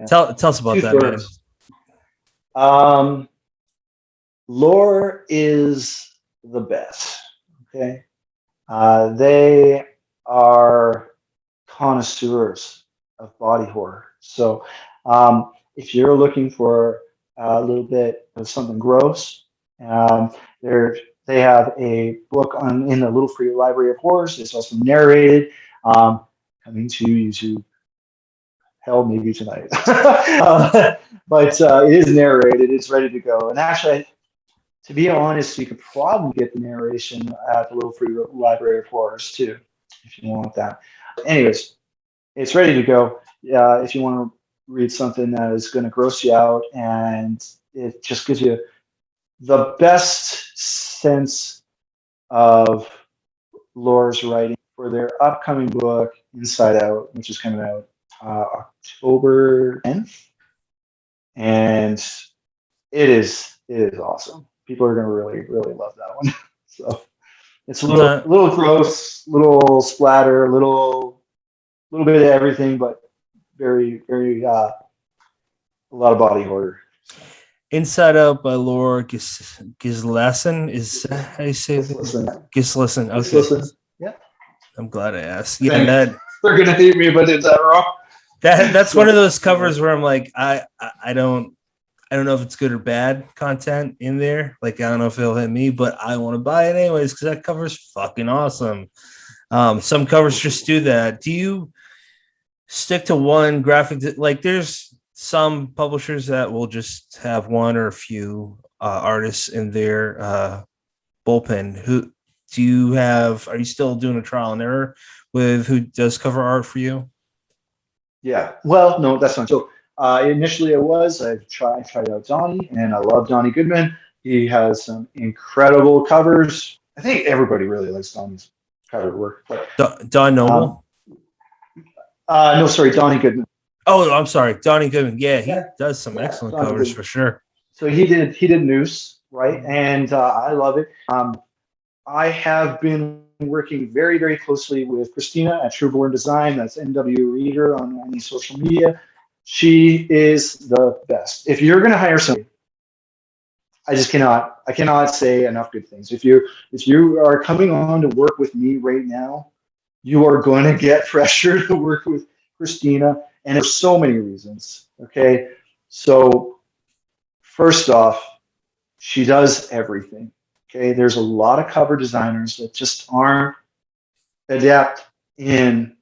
Tell us about that, man. Lore is the best. Okay. They are connoisseurs of body horror. So if you're looking for a little bit of something gross, they have a book in the Little Free Library of Horrors. It's also narrated, coming to YouTube. Hell, maybe tonight. But it is narrated. It's ready to go. And actually, to be honest, you could probably get the narration at the Little Free Library of Horrors too, if you want that. Anyways, it's ready to go. If you want to read something that is going to gross you out, and it just gives you the best sense of Laura's writing for their upcoming book, Inside Out, which is coming out October 10th, and it is awesome. People are going to really love that one. So it's a little gross, little splatter, little bit of everything, but very a lot of body horror. Inside Out by Laura Gislason. Is that how you say it? Gislason. Okay. Gislason. Yeah. I'm glad I asked. Yeah, that they're gonna hate me, but is that wrong? That's one of those covers where I'm like, I don't know if it's good or bad content in there. Like, I don't know if it'll hit me, but I want to buy it anyways because that cover is fucking awesome. Some covers just do that. Do you stick to one graphic? Like, there's some publishers that will just have one or a few artists in their bullpen. Who do you have? Are you still doing a trial and error with who does cover art for you? Yeah. Well, no, that's not so. Initially, I tried out Donnie, and I love Donnie Goodman. He has some incredible covers. I think everybody really likes Donnie's cover work. But, Don Noble? No, sorry, Donnie Goodman. Oh, I'm sorry, Donnie Goodman. Yeah, he does some excellent Donnie covers Goodman. for sure. So he did Noose, right? And I love it. I have been working very, very closely with Christina at Trueborn Design. That's NW Reader on any social media. She is the best. If you're going to hire somebody, I cannot say enough good things. If you are coming on to work with me right now, you are going to get pressure to work with Christina, and for so many reasons. Okay, so first off, she does everything. Okay, there's a lot of cover designers that just aren't adept in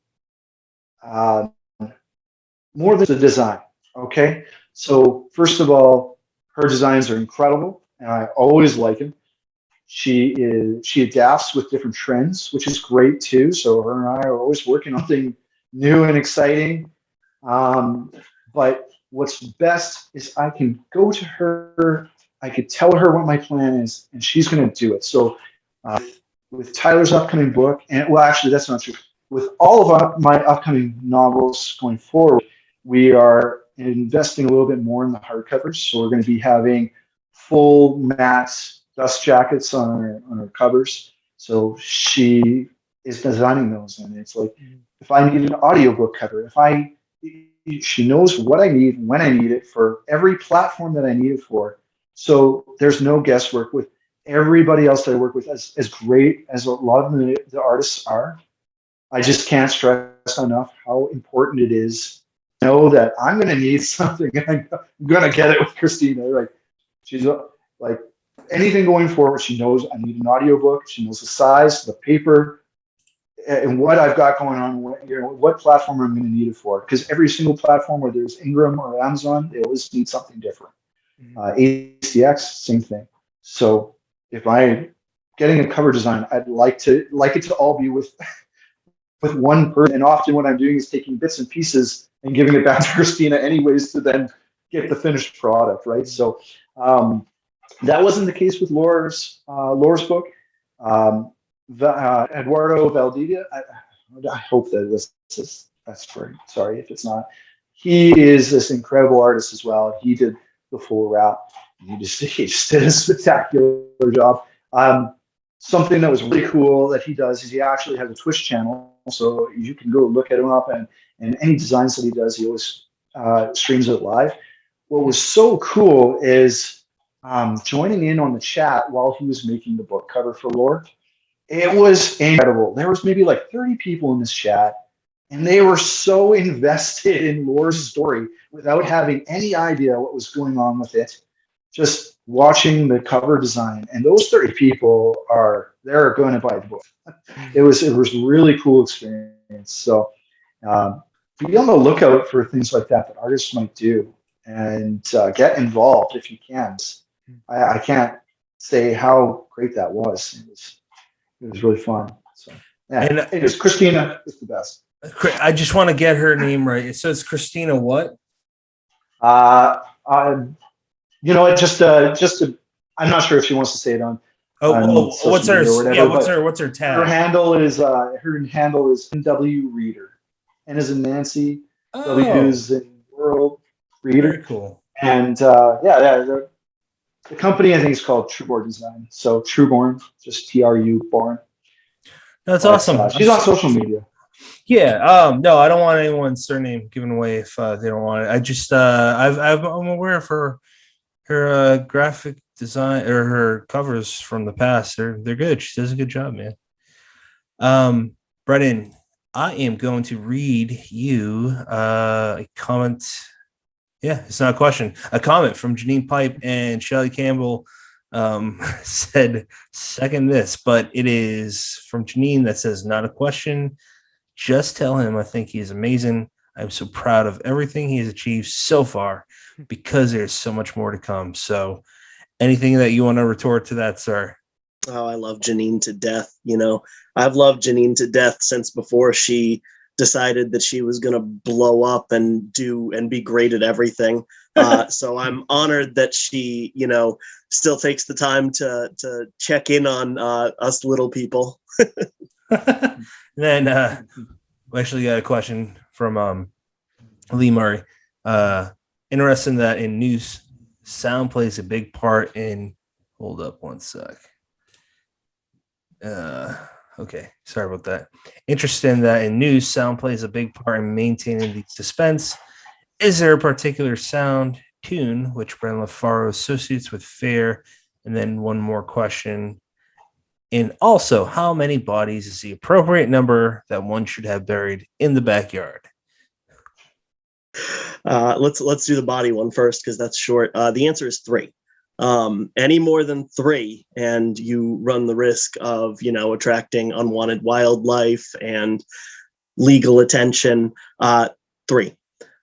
more than the design. Okay, so first of all, her designs are incredible, and I always like them. She adapts with different trends, which is great too. So her and I are always working on something new and exciting. But what's best is I can go to her, I could tell her what my plan is, and she's going to do it. So with Tyler's upcoming book, and well, actually, that's not true. With all of my upcoming novels going forward, we are investing a little bit more in the hardcovers. So we're going to be having full matte dust jackets on her covers. So she is designing those, and it's like if I need an audiobook cover, if I she knows what I need, when I need it for every platform that I need it for. So there's no guesswork with everybody else that I work with. As great as a lot of the artists are, I just can't stress enough how important it is to know that I'm going to need something and I'm going to get it with Christina. Like, she's like, anything going forward, she knows I need an audiobook. She knows the size, the paper, and what I've got going on, what platform I'm going to need it for. Because every single platform, whether it's Ingram or Amazon, they always need something different. ACX, same thing. So if I getting a cover design, I'd like it to all be with one person. And often what I'm doing is taking bits and pieces and giving it back to Christina anyways to then get the finished product, right? So that wasn't the case with Laura's book. Eduardo Valdivia, I hope that that's for, sorry if it's not. He is this incredible artist as well. He did the full wrap. He just did a spectacular job. Something that was really cool that he does is he actually has a Twitch channel, so you can go look at him up, and any designs that he does, he always streams it live. What was so cool is joining in on the chat while he was making the book cover for Lore. It was incredible. There was maybe like 30 people in this chat, and they were so invested in Lore's story without having any idea what was going on with it. Just watching the cover design, and those 30 people they're going to buy the book. It was a really cool experience. So be on the lookout for things like that artists might do, and get involved if you can. I can't say how great that was. It was really fun. So yeah, And it was Christina is the best. I just want to get her name right. So it's Christina what? I'm not sure if she wants to say it on. What's her? Whatever, yeah, what's her tag? Her handle is NW Reader. N is in Nancy. W is in World Reader. Very cool. And the company I think is called Trueborn Design. So Trueborn, just TRU Born. That's awesome. She's on social media. Yeah. No, I don't want anyone's surname given away if they don't want it. I just I'm aware of her graphic design or her covers from the past. They're good. She does a good job, man. Brennan, I am going to read you a comment. Yeah, it's not a question. A comment from Janine Pipe and Shelly Campbell said, second this, but it is from Janine that says, not a question. Just tell him I think he is amazing. I'm so proud of everything he has achieved so far because there's so much more to come. So anything that you want to retort to that, sir? Oh, I love Janine to death. I've loved Janine to death since before she decided that she was going to blow up and be great at everything. So I'm honored that she, still takes the time to check in on us little people. Then we actually got a question from Lee Murray. Interesting that in Noose, sound plays a big part in. Hold up one sec. Okay, sorry about that. Interesting that in Noose, sound plays a big part in maintaining the suspense. Is there a particular sound tune which Brennan LaFaro associates with Fair? And then one more question. And also, how many bodies is the appropriate number that one should have buried in the backyard? Let's do the body one first because that's short. The answer is 3. Any more than 3, and you run the risk of attracting unwanted wildlife and legal attention. 3. Wait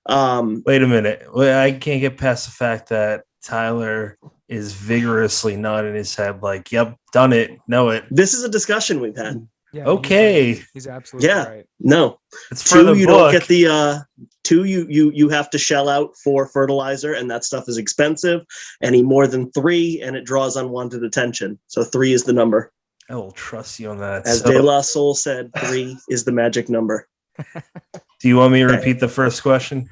a minute. I can't get past the fact that Tyler is vigorously nodding his head like, yep, done it, know it. This is a discussion we've had. Yeah, okay. He's absolutely right. No. It's for 2, the you book. don't get the 2, you have to shell out for fertilizer, and that stuff is expensive. Any more than 3, and it draws unwanted attention. So 3 is the number. I will trust you on that. As De La Soul said, 3 is the magic number. Do you want me to repeat the first question?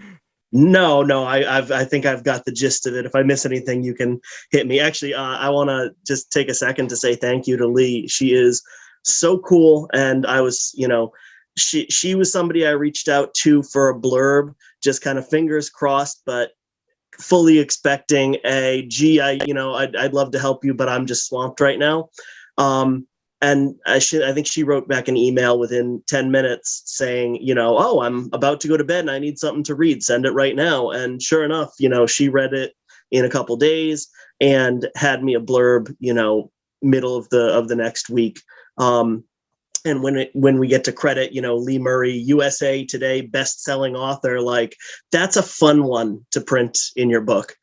No. I think I've got the gist of it. If I miss anything, you can hit me. Actually, I want to just take a second to say thank you to Lee. She is so cool, and I was, she was somebody I reached out to for a blurb, just kind of fingers crossed, but fully expecting I'd love to help you, but I'm just swamped right now. And I think she wrote back an email within 10 minutes saying, oh, I'm about to go to bed and I need something to read. Send it right now. And sure enough, she read it in a couple days and had me a blurb, middle of the next week. And when we get to credit, Lee Murray, USA Today best-selling author, like that's a fun one to print in your book.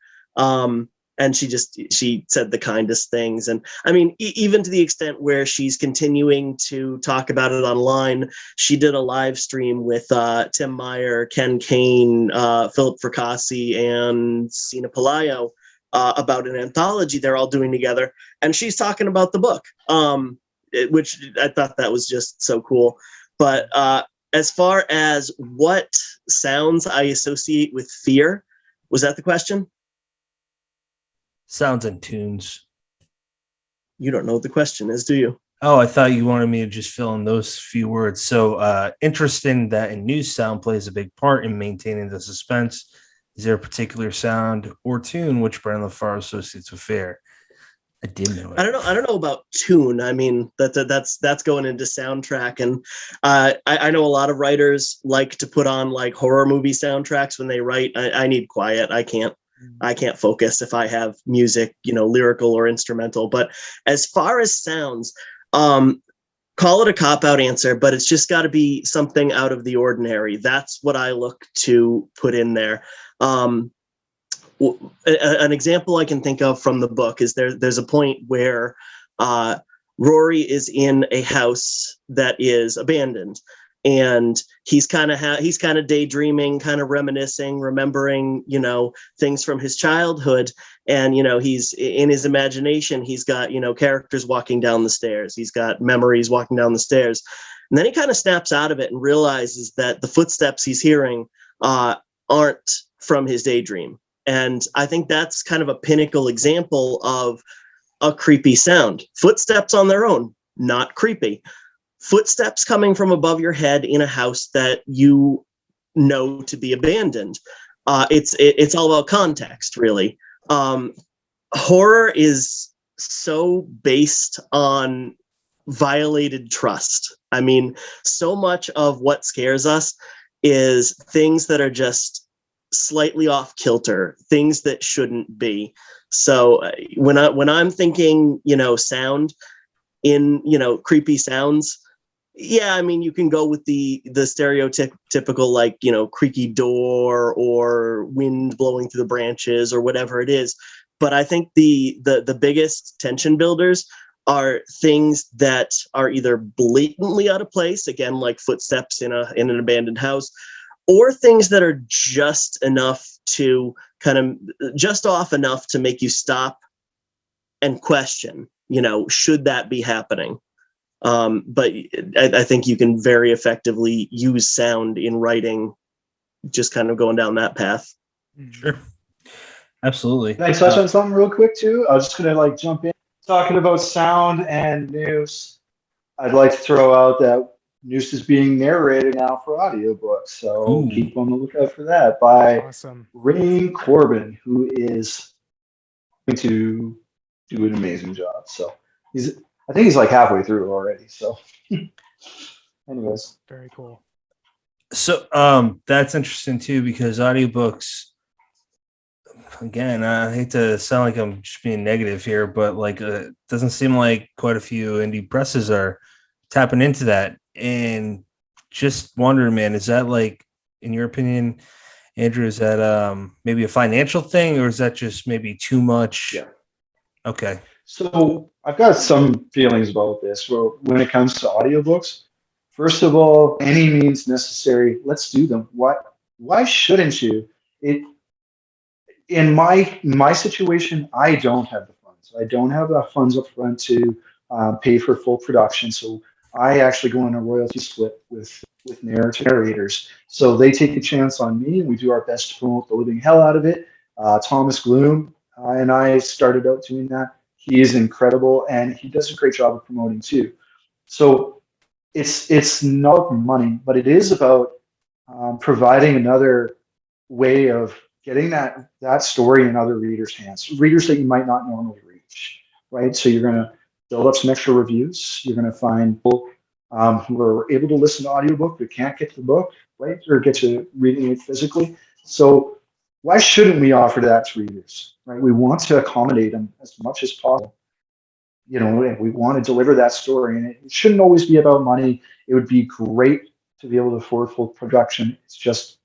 And she said the kindest things. And I mean, even to the extent where she's continuing to talk about it online. She did a live stream with Tim Meyer, Ken Kane, Philip Fracassi, and Sina Palayo about an anthology they're all doing together. And she's talking about the book, which I thought that was just so cool. But as far as what sounds I associate with fear, was that the question? Sounds and tunes. You don't know what the question is, do you? Oh, I thought you wanted me to just fill in those few words. So interesting that in Noose, sound plays a big part in maintaining the suspense. Is there a particular sound or tune which Brennan LaFaro associates with fear? I didn't know it. I don't know about tune. I mean, that's going into soundtrack. And I know a lot of writers like to put on like horror movie soundtracks when they write. I need quiet. I can't focus if I have music, lyrical or instrumental. But as far as sounds, call it a cop-out answer, but it's just got to be something out of the ordinary. That's what I look to put in there. An example I can think of from the book is there's a point where Rory is in a house that is abandoned. And he's kind of daydreaming, kind of reminiscing, remembering, things from his childhood. And, he's in his imagination, he's got, characters walking down the stairs. He's got memories walking down the stairs. And then he kind of snaps out of it and realizes that the footsteps he's hearing aren't from his daydream. And I think that's kind of a pinnacle example of a creepy sound. Footsteps on their own, not creepy. Footsteps coming from above your head in a house that you know to be abandoned. It's all about context, really. Horror is so based on violated trust. I mean, so much of what scares us is things that are just slightly off kilter, things that shouldn't be. So when I'm thinking, sound in, creepy sounds, yeah, I mean, you can go with the stereotypical, like, creaky door or wind blowing through the branches or whatever it is. But I think the biggest tension builders are things that are either blatantly out of place, again, like footsteps in an abandoned house, or things that are just enough to just off enough to make you stop and question, should that be happening? But I think you can very effectively use sound in writing, just kind of going down that path. Sure. Absolutely. Can I touch on something real quick too? I was just going to jump in. Talking about sound and Noose, I'd like to throw out that Noose is being narrated now for audiobooks. So keep on the lookout for that by Rain Corbin, who is going to do an amazing job. So I think he's halfway through already. So anyways. Very cool. So that's interesting too, because audiobooks, again, I hate to sound like I'm just being negative here, but it doesn't seem like quite a few indie presses are tapping into that. And just wondering, man, is that in your opinion, Andrew, is that maybe a financial thing, or is that just maybe too much? Yeah. Okay. So I've got some feelings about this. Well, when it comes to audiobooks, first of all, any means necessary, let's do them. Why shouldn't you? In my situation, I don't have the funds. I don't have the funds up front to pay for full production. So I actually go on a royalty split with narrators. So they take a chance on me, and we do our best to promote the living hell out of it. Thomas Gloom and I started out doing that. He is incredible, and he does a great job of promoting too. So it's not money, but it is about providing another way of getting that story in other readers' hands, readers that you might not normally reach, right? So you're going to build up some extra reviews. You're going to find people who are able to listen to audiobook but can't get to the book, right? Or get to reading it physically. So why shouldn't we offer that to readers, right? We want to accommodate them as much as possible. You know, we want to deliver that story, and it shouldn't always be about money. It would be great to be able to afford full production. It's just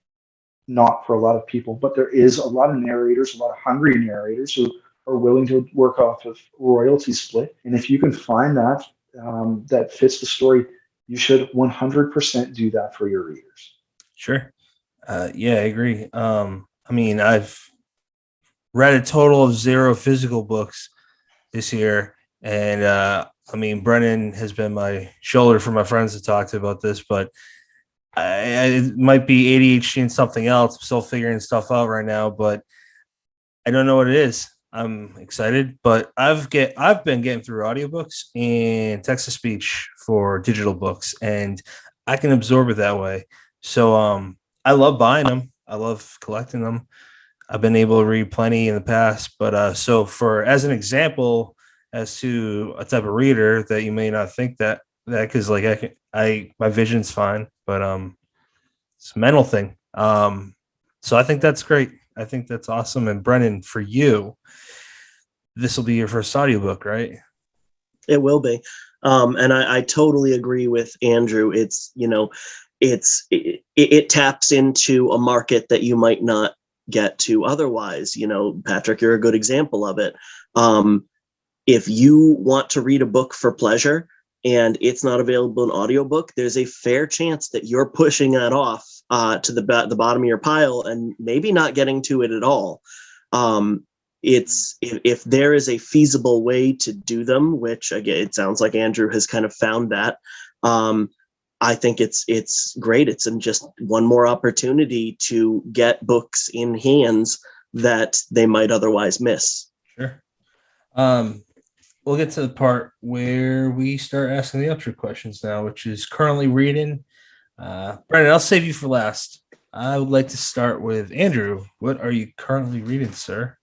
not for a lot of people, but there is a lot of narrators, a lot of hungry narrators who are willing to work off of royalty split. And if you can find that that fits the story, you should 100% do that for your readers. Sure. Yeah, I agree. I mean, I've read a total of 0 physical books this year. And I mean, Brennan has been my shoulder for my friends to talk to about this, but it might be ADHD and something else. I'm still figuring stuff out right now, but I don't know what it is. I'm excited, but I've been getting through audiobooks and text to speech for digital books, and I can absorb it that way. So I love buying them. I love collecting them. I've been able to read plenty in the past, but so for as an example, as to a type of reader that you may not think that because like my vision's fine, but it's a mental thing. So I think that's great. I think that's awesome. And Brennan, for you, this will be your first audiobook, right? It will be. And I totally agree with Andrew. It's, you know, it taps into a market that you might not get to otherwise. You know, Patrick, you're a good example of it. If you want to read a book for pleasure and it's not available in audiobook, there's a fair chance that you're pushing that off to the bottom of your pile and maybe not getting to it at all. If there is a feasible way to do them, which again, it sounds like Andrew has kind of found that, I think it's great. It's just one more opportunity to get books in hands that they might otherwise miss. Sure. We'll get to the part where we start asking the outro questions now, which is currently reading. Brennan, I'll save you for last. I would like to start with Andrew. What are you currently reading, sir?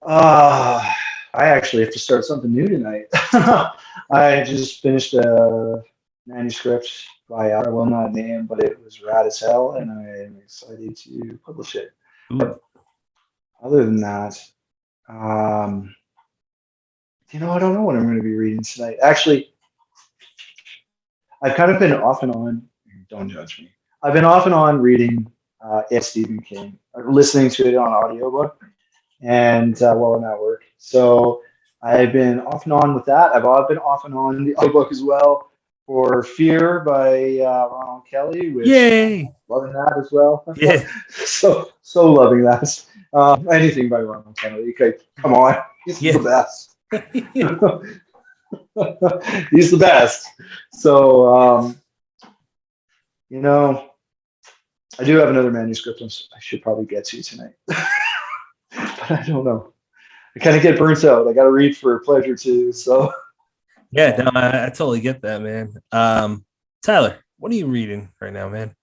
I actually have to start something new tonight. I just finished a manuscript by I will not name, but it was rad as hell, and I am excited to publish it. But other than that, you know, I don't know what I'm going to be reading tonight. Actually, I've kind of been off and on. Don't judge me. I've been off and on reading Stephen King, listening to it on audiobook, and while I'm at work. So I've been off and on with that. I've been off and on the audiobook as well for Fear by Ronald Kelly, which Yay! Loving that as well. Yeah. so loving that. Anything by Ronald Kelly. Okay, come on. He's the best. He's the best. So, you know, I do have another manuscript I should probably get to tonight. But I don't know. I kind of get burnt out. I got to read for pleasure too. So, yeah, no, I totally get that, man. Tyler, what are you reading right now, man?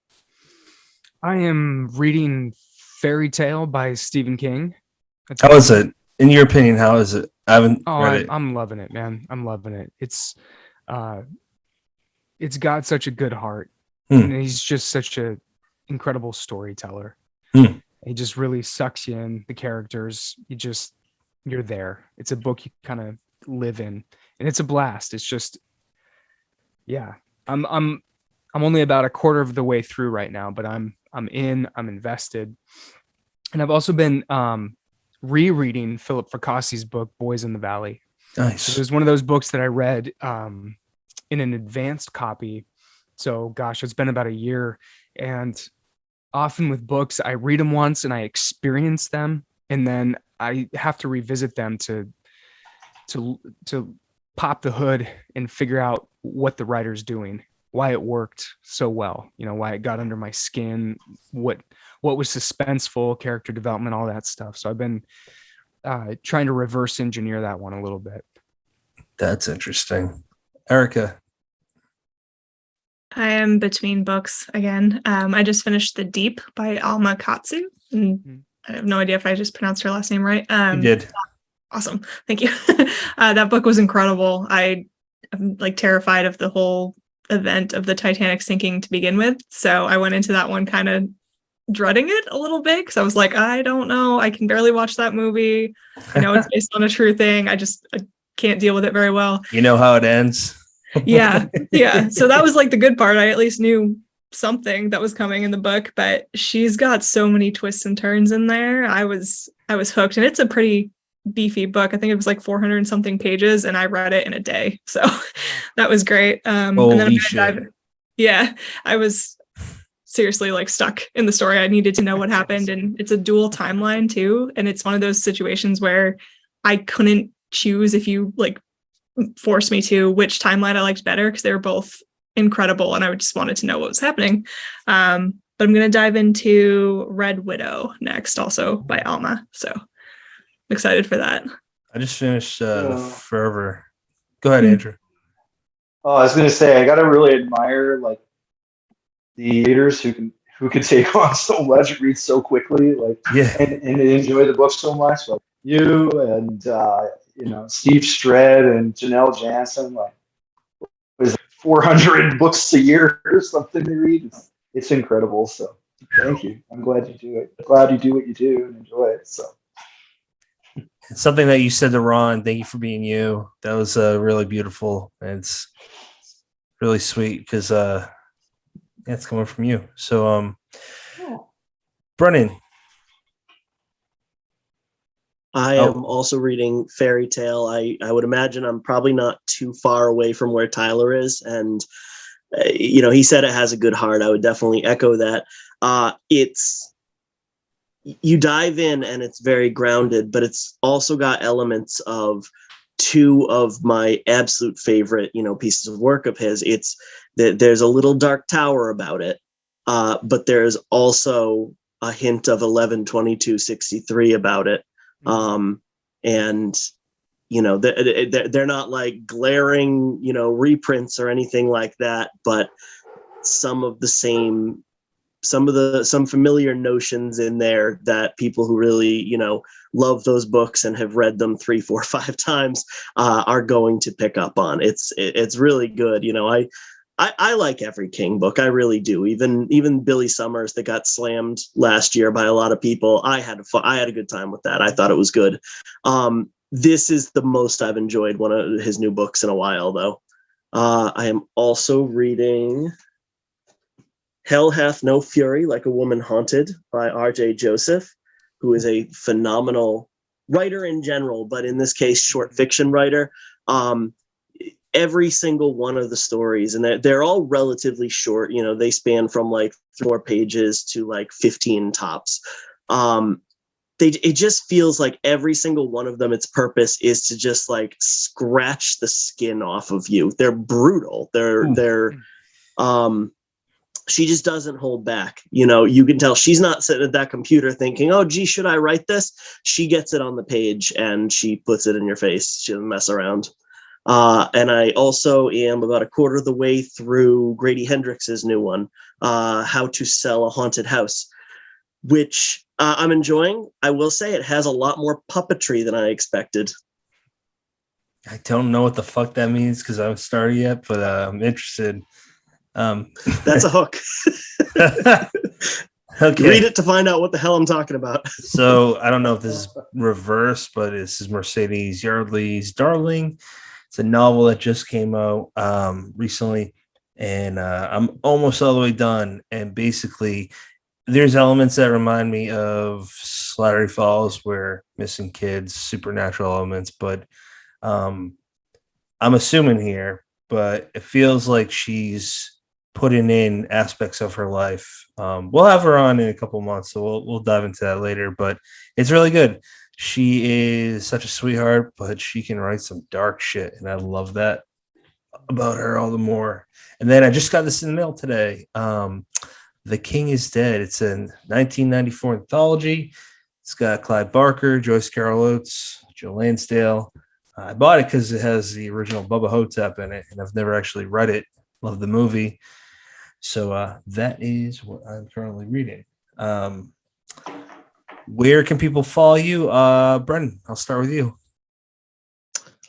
I am reading Fairy Tale by Stephen King. How is it? In your opinion, how is it? I haven't read it. I'm loving it, man. I'm loving it. It's got such a good heart. And he's just such a incredible storyteller. He just really sucks you in, the characters. You're there. It's a book you kind of live in, and it's a blast. It's just, yeah. I'm only about a quarter of the way through right now, but I'm invested. And I've also been rereading Philip Fracasse's book, Boys in the Valley. Nice. It was one of those books that I read in an advanced copy. So gosh, it's been about a year. And often with books, I read them once and I experience them, and then I have to revisit them to pop the hood and figure out what the writer's doing, why it worked so well, you know, why it got under my skin, what was suspenseful, character development, all that stuff. So I've been trying to reverse engineer that one a little bit. That's interesting. Erica. I am between books again. I just finished The Deep by Alma Katsu. And I have no idea if I just pronounced her last name right. You did. Awesome. Thank you. That book was incredible. I'm like terrified of the whole event of the Titanic sinking to begin with. So I went into that one kind of dreading it a little bit because I was like, I don't know. I can barely watch that movie. I know it's based on a true thing. I can't deal with it very well. You know how it ends. Yeah. So that was like the good part. I at least knew something that was coming in the book, but she's got so many twists and turns in there. I was hooked, and it's a pretty beefy book. I think it was like 400 and something pages, and I read it in a day. So that was great. Holy shit. I was seriously like stuck in the story. I needed to know what happened, and it's a dual timeline too. And it's one of those situations where I couldn't choose, if you like forced me to, which timeline I liked better, because they were both incredible and I just wanted to know what was happening. But I'm going to dive into Red Widow next, also by Alma. So I'm excited for that. I just finished Forever. Go ahead, Andrew. Oh, I was going to say, I got to really admire like the readers who can take on so much, read so quickly, like and enjoy the book so much. Like you and Steve Stred and Janelle Jansen, like was 400 books a year or something to read. It's incredible. So thank you. I'm glad you do it. Glad you do what you do and enjoy it. So something that you said to Ron, thank you for being you. That was really beautiful. And it's really sweet because it's coming from you. So Brennan. I am also reading Fairy Tale. I would imagine I'm probably not too far away from where Tyler is. And, he said it has a good heart. I would definitely echo that. You dive in and it's very grounded, but it's also got elements of two of my absolute favorite, pieces of work of his. It's that there's a little Dark Tower about it, but there's also a hint of 11/22/63 about it. And they're not like glaring reprints or anything like that, but some familiar notions in there that people who really love those books and have read them 3, 4, 5 times are going to pick up on. It's really good. I like every King book. I really do. Even Billy Summers that got slammed last year by a lot of people. I had a good time with that. I thought it was good. This is the most I've enjoyed one of his new books in a while, though. I am also reading Hell Hath No Fury, Like a Woman Haunted by R.J. Joseph, who is a phenomenal writer in general, but in this case, short fiction writer. Every single one of the stories, and they're all relatively short, they span from like 4 pages to like 15 tops. It just feels like every single one of them, its purpose is to just like scratch the skin off of you. They're brutal. She just doesn't hold back. You can tell she's not sitting at that computer thinking, oh, gee, should I write this? She gets it on the page and she puts it in your face. She doesn't mess around. And I also am about a quarter of the way through Grady Hendrix's new one, How to Sell a Haunted House, which I'm enjoying. I will say it has a lot more puppetry than I expected. I don't know what the fuck that means because I haven't started yet, but I'm interested. That's a hook. Okay. Read it to find out what the hell I'm talking about. So I don't know if this is reverse, but this is Mercedes Yardley's Darling. It's a novel that just came out recently, and I'm almost all the way done. And basically, there's elements that remind me of Slattery Falls, where missing kids, supernatural elements, but I'm assuming here, but it feels like she's putting in aspects of her life. We'll have her on in a couple months, so we'll dive into that later, but it's really good. She is such a sweetheart, but she can write some dark shit, and I love that about her all the more. And then I just got this in the mail today. The King is Dead. It's a 1994 anthology. It's got Clive Barker, Joyce Carol Oates, Joe Lansdale. I bought it because it has the original Bubba Hotep in it, and I've never actually read it. Love the movie. So that is what I'm currently reading. Where can people follow you? Brennan, I'll start with you.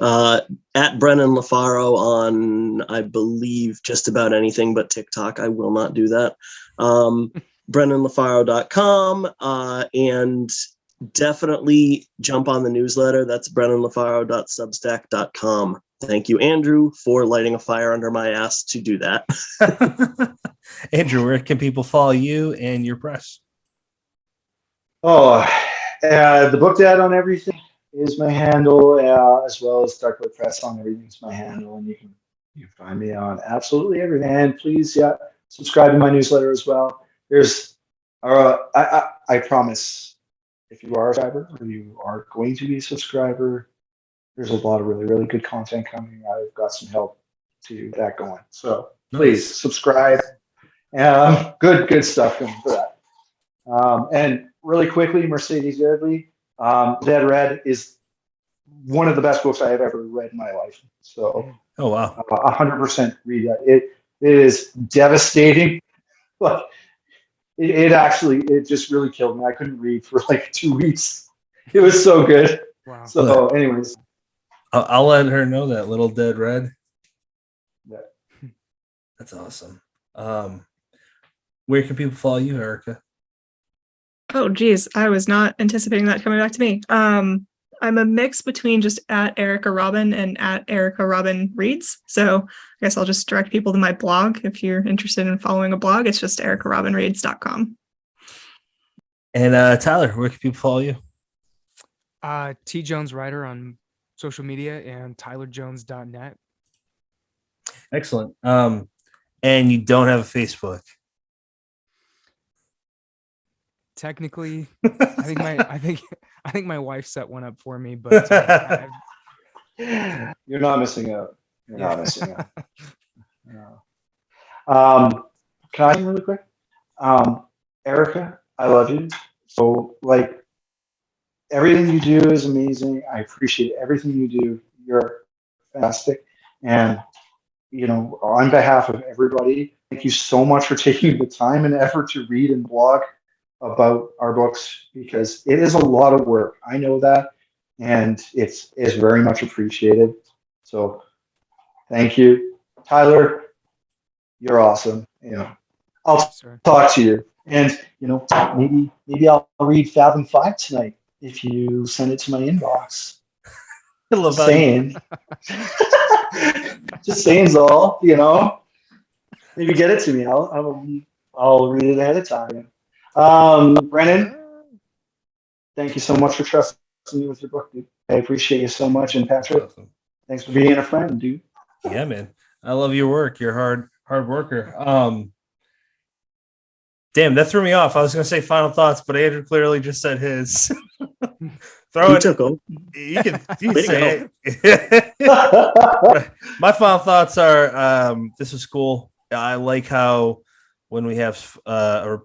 At Brennan LaFaro on, I believe, just about anything but TikTok. I will not do that. BrennanLaFaro.com, and definitely jump on the newsletter. That's BrennanLaFaro.substack.com. Thank you, Andrew, for lighting a fire under my ass to do that. Andrew, where can people follow you and your press? Oh, the Book Dad on everything is my handle, as well as Darkwood Press on everything is my handle, and you can find me on absolutely everything. And please, subscribe to my newsletter as well. There's, I promise, if you are a subscriber or you are going to be a subscriber, there's a lot of really, really good content coming. I've got some help to get that going. So please subscribe. Good stuff coming for that. And really quickly, Mercedes Yardley, Dead Red is one of the best books I have ever read in my life. So, 100% read that. It is devastating, but it just really killed me. I couldn't read for like 2 weeks. It was so good. Wow. So, anyways, I'll let her know that Little Dead Red. Yeah. That's awesome. Where can people follow you, Erica? Oh, geez. I was not anticipating that coming back to me. I'm a mix between just at Erica Robin and at Erica Robin Reads. So I guess I'll just direct people to my blog. If you're interested in following a blog, it's just ericarobinreads.com. And Tyler, where can people follow you? T Jones Writer on social media and tylerjones.net. Excellent. And you don't have a Facebook. Technically, I think my wife set one up for me, but you're not missing out. You're not missing out. No. Can I really quick? Erica, I love you. So, like, everything you do is amazing. I appreciate everything you do. You're fantastic. And, on behalf of everybody, thank you so much for taking the time and effort to read and blog about our books, because it is a lot of work. I know that, and it's very much appreciated. So thank you. Tyler, you're awesome. I'll talk to you, and maybe I'll read Fathom 5 tonight if you send it to my inbox. Just saying. Just saying's all, maybe get it to me. I'll read it ahead of time. Brennan, thank you so much for trusting me with your book, dude. I appreciate you so much. And Patrick, thanks for being a friend, dude. Yeah, man. I love your work. You're a hard worker. Damn, that threw me off. I was going to say final thoughts, but Andrew clearly just said his. Throw it. You can say it. My final thoughts are this was cool. I like how when we have a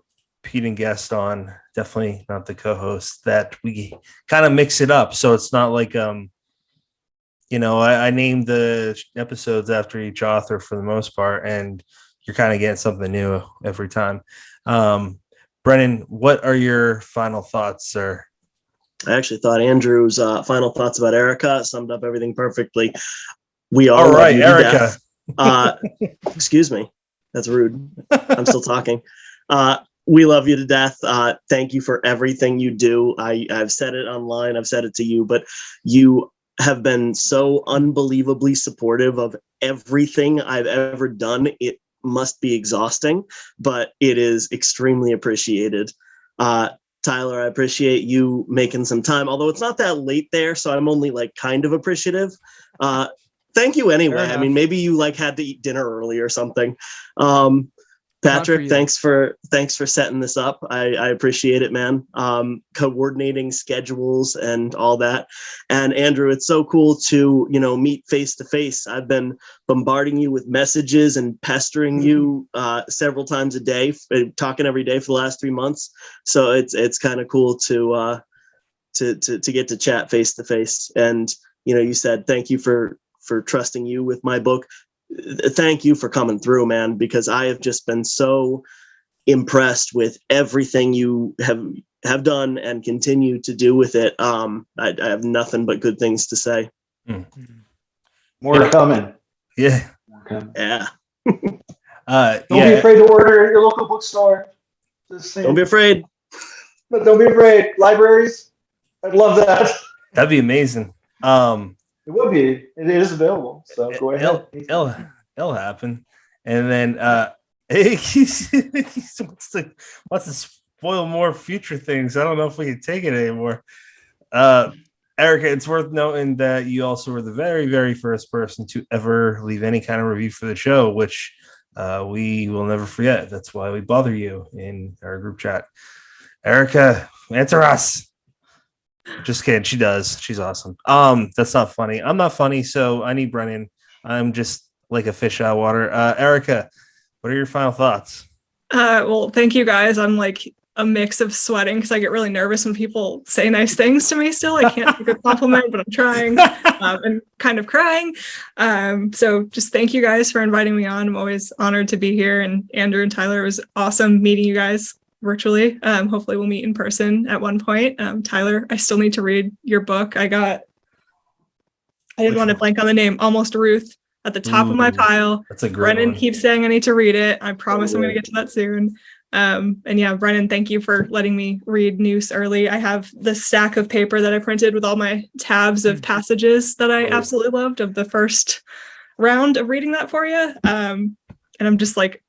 repeating guest on, definitely not the co-host, that we kind of mix it up. So it's not like, I named the episodes after each author for the most part, and you're kind of getting something new every time. Brennan, what are your final thoughts, sir? I actually thought Andrew's final thoughts about Erica summed up everything perfectly. We all love you to Erica. death. Excuse me. That's rude. I'm still talking. We love you to death. Thank you for everything you do. I've said it online. I've said it to you, but you have been so unbelievably supportive of everything I've ever done. It must be exhausting, but it is extremely appreciated. Tyler, I appreciate you making some time, although it's not that late there, so I'm only like kind of appreciative. Thank you anyway. I mean, maybe you had to eat dinner early or something. Patrick, thanks for setting this up. I appreciate it, man. Coordinating schedules and all that. And Andrew, it's so cool to, meet face to face. I've been bombarding you with messages and pestering you several times a day, talking every day for the last 3 months. So it's kind of cool to get to chat face to face. And you said thank you for trusting you with my book. Thank you for coming through, man, because I have just been so impressed with everything you have done and continue to do with it. I have nothing but good things to say. More coming. Yeah. Yeah. Don't be afraid to order at your local bookstore. Just saying. Don't be afraid. But don't be afraid. Libraries, I'd love that. That'd be amazing. It would be. It is available. So go ahead. It'll happen. And then he wants to spoil more future things. I don't know if we can take it anymore. Erica, it's worth noting that you also were the very, very first person to ever leave any kind of review for the show, which we will never forget. That's why we bother you in our group chat. Erica, answer us. Just kidding. She does. She's awesome. That's not funny. I'm not funny, so I need Brennan. I'm just like a fish out of water. Erica, what are your final thoughts? Well, thank you guys. I'm like a mix of sweating because I get really nervous when people say nice things to me still. I can't take a compliment, but I'm trying and kind of crying. So just thank you guys for inviting me on. I'm always honored to be here. And Andrew and Tyler, it was awesome meeting you guys virtually. Hopefully we'll meet in person at one point. Tyler, I still need to read your book. I didn't want to blank on the name, Almost Ruth, at the top of my pile. That's a great Brennan one. keeps saying I need to read it. I promise I'm going to get to that soon. And yeah, Brennan, thank you for letting me read Noose early. I have the stack of paper that I printed with all my tabs of passages that I absolutely loved of the first round of reading that for you. And I'm just like,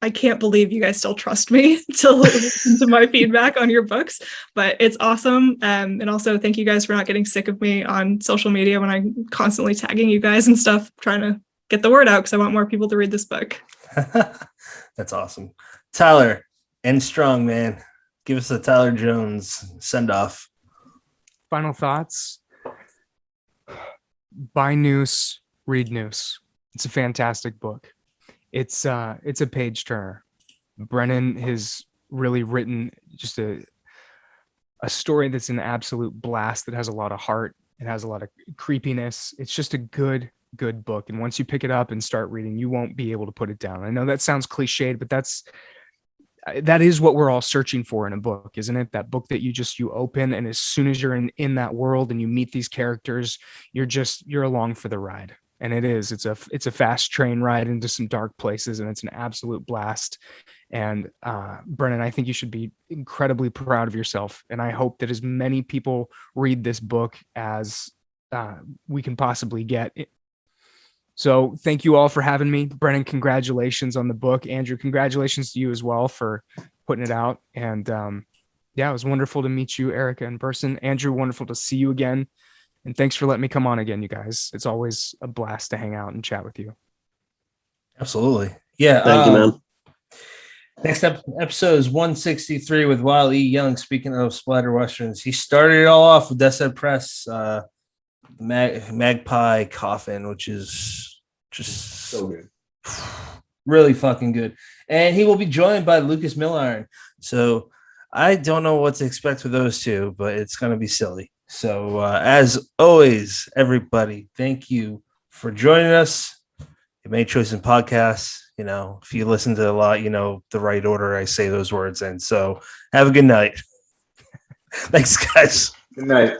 I can't believe you guys still trust me to listen to my feedback on your books, but it's awesome. And also thank you guys for not getting sick of me on social media when I'm constantly tagging you guys and stuff, trying to get the word out because I want more people to read this book. That's awesome. Tyler, end strong, man. Give us a Tyler Jones send off. Final thoughts. Buy Noose, read Noose. It's a fantastic book. It's a page turner. Brennan has really written just a story that's an absolute blast that has a lot of heart. It has a lot of creepiness. It's just a good book. And once you pick it up and start reading, you won't be able to put it down. I know that sounds cliched, but that is what we're all searching for in a book, isn't it? That book that you open, and as soon as you're in that world and you meet these characters, you're along for the ride. And it's a fast train ride into some dark places, and it's an absolute blast. And Brennan, I think you should be incredibly proud of yourself. And I hope that as many people read this book as we can possibly get. So thank you all for having me. Brennan, congratulations on the book. Andrew, congratulations to you as well for putting it out. And yeah, it was wonderful to meet you, Erica, in person. Andrew, wonderful to see you again. And thanks for letting me come on again, you guys. It's always a blast to hang out and chat with you. Absolutely. Yeah. Thank you, man. Next episode is 163 with Wiley Young. Speaking of splatter westerns, he started it all off with Death Head Press, Magpie Coffin, which is just So good. really fucking good. And he will be joined by Lucas Milliron. So I don't know what to expect with those two, but it's going to be silly. So as always, everybody, thank you for joining us. You made choice in podcasts. You know, if you listen to a lot, you know the right order I say those words in. So have a good night. Thanks, guys. Good night.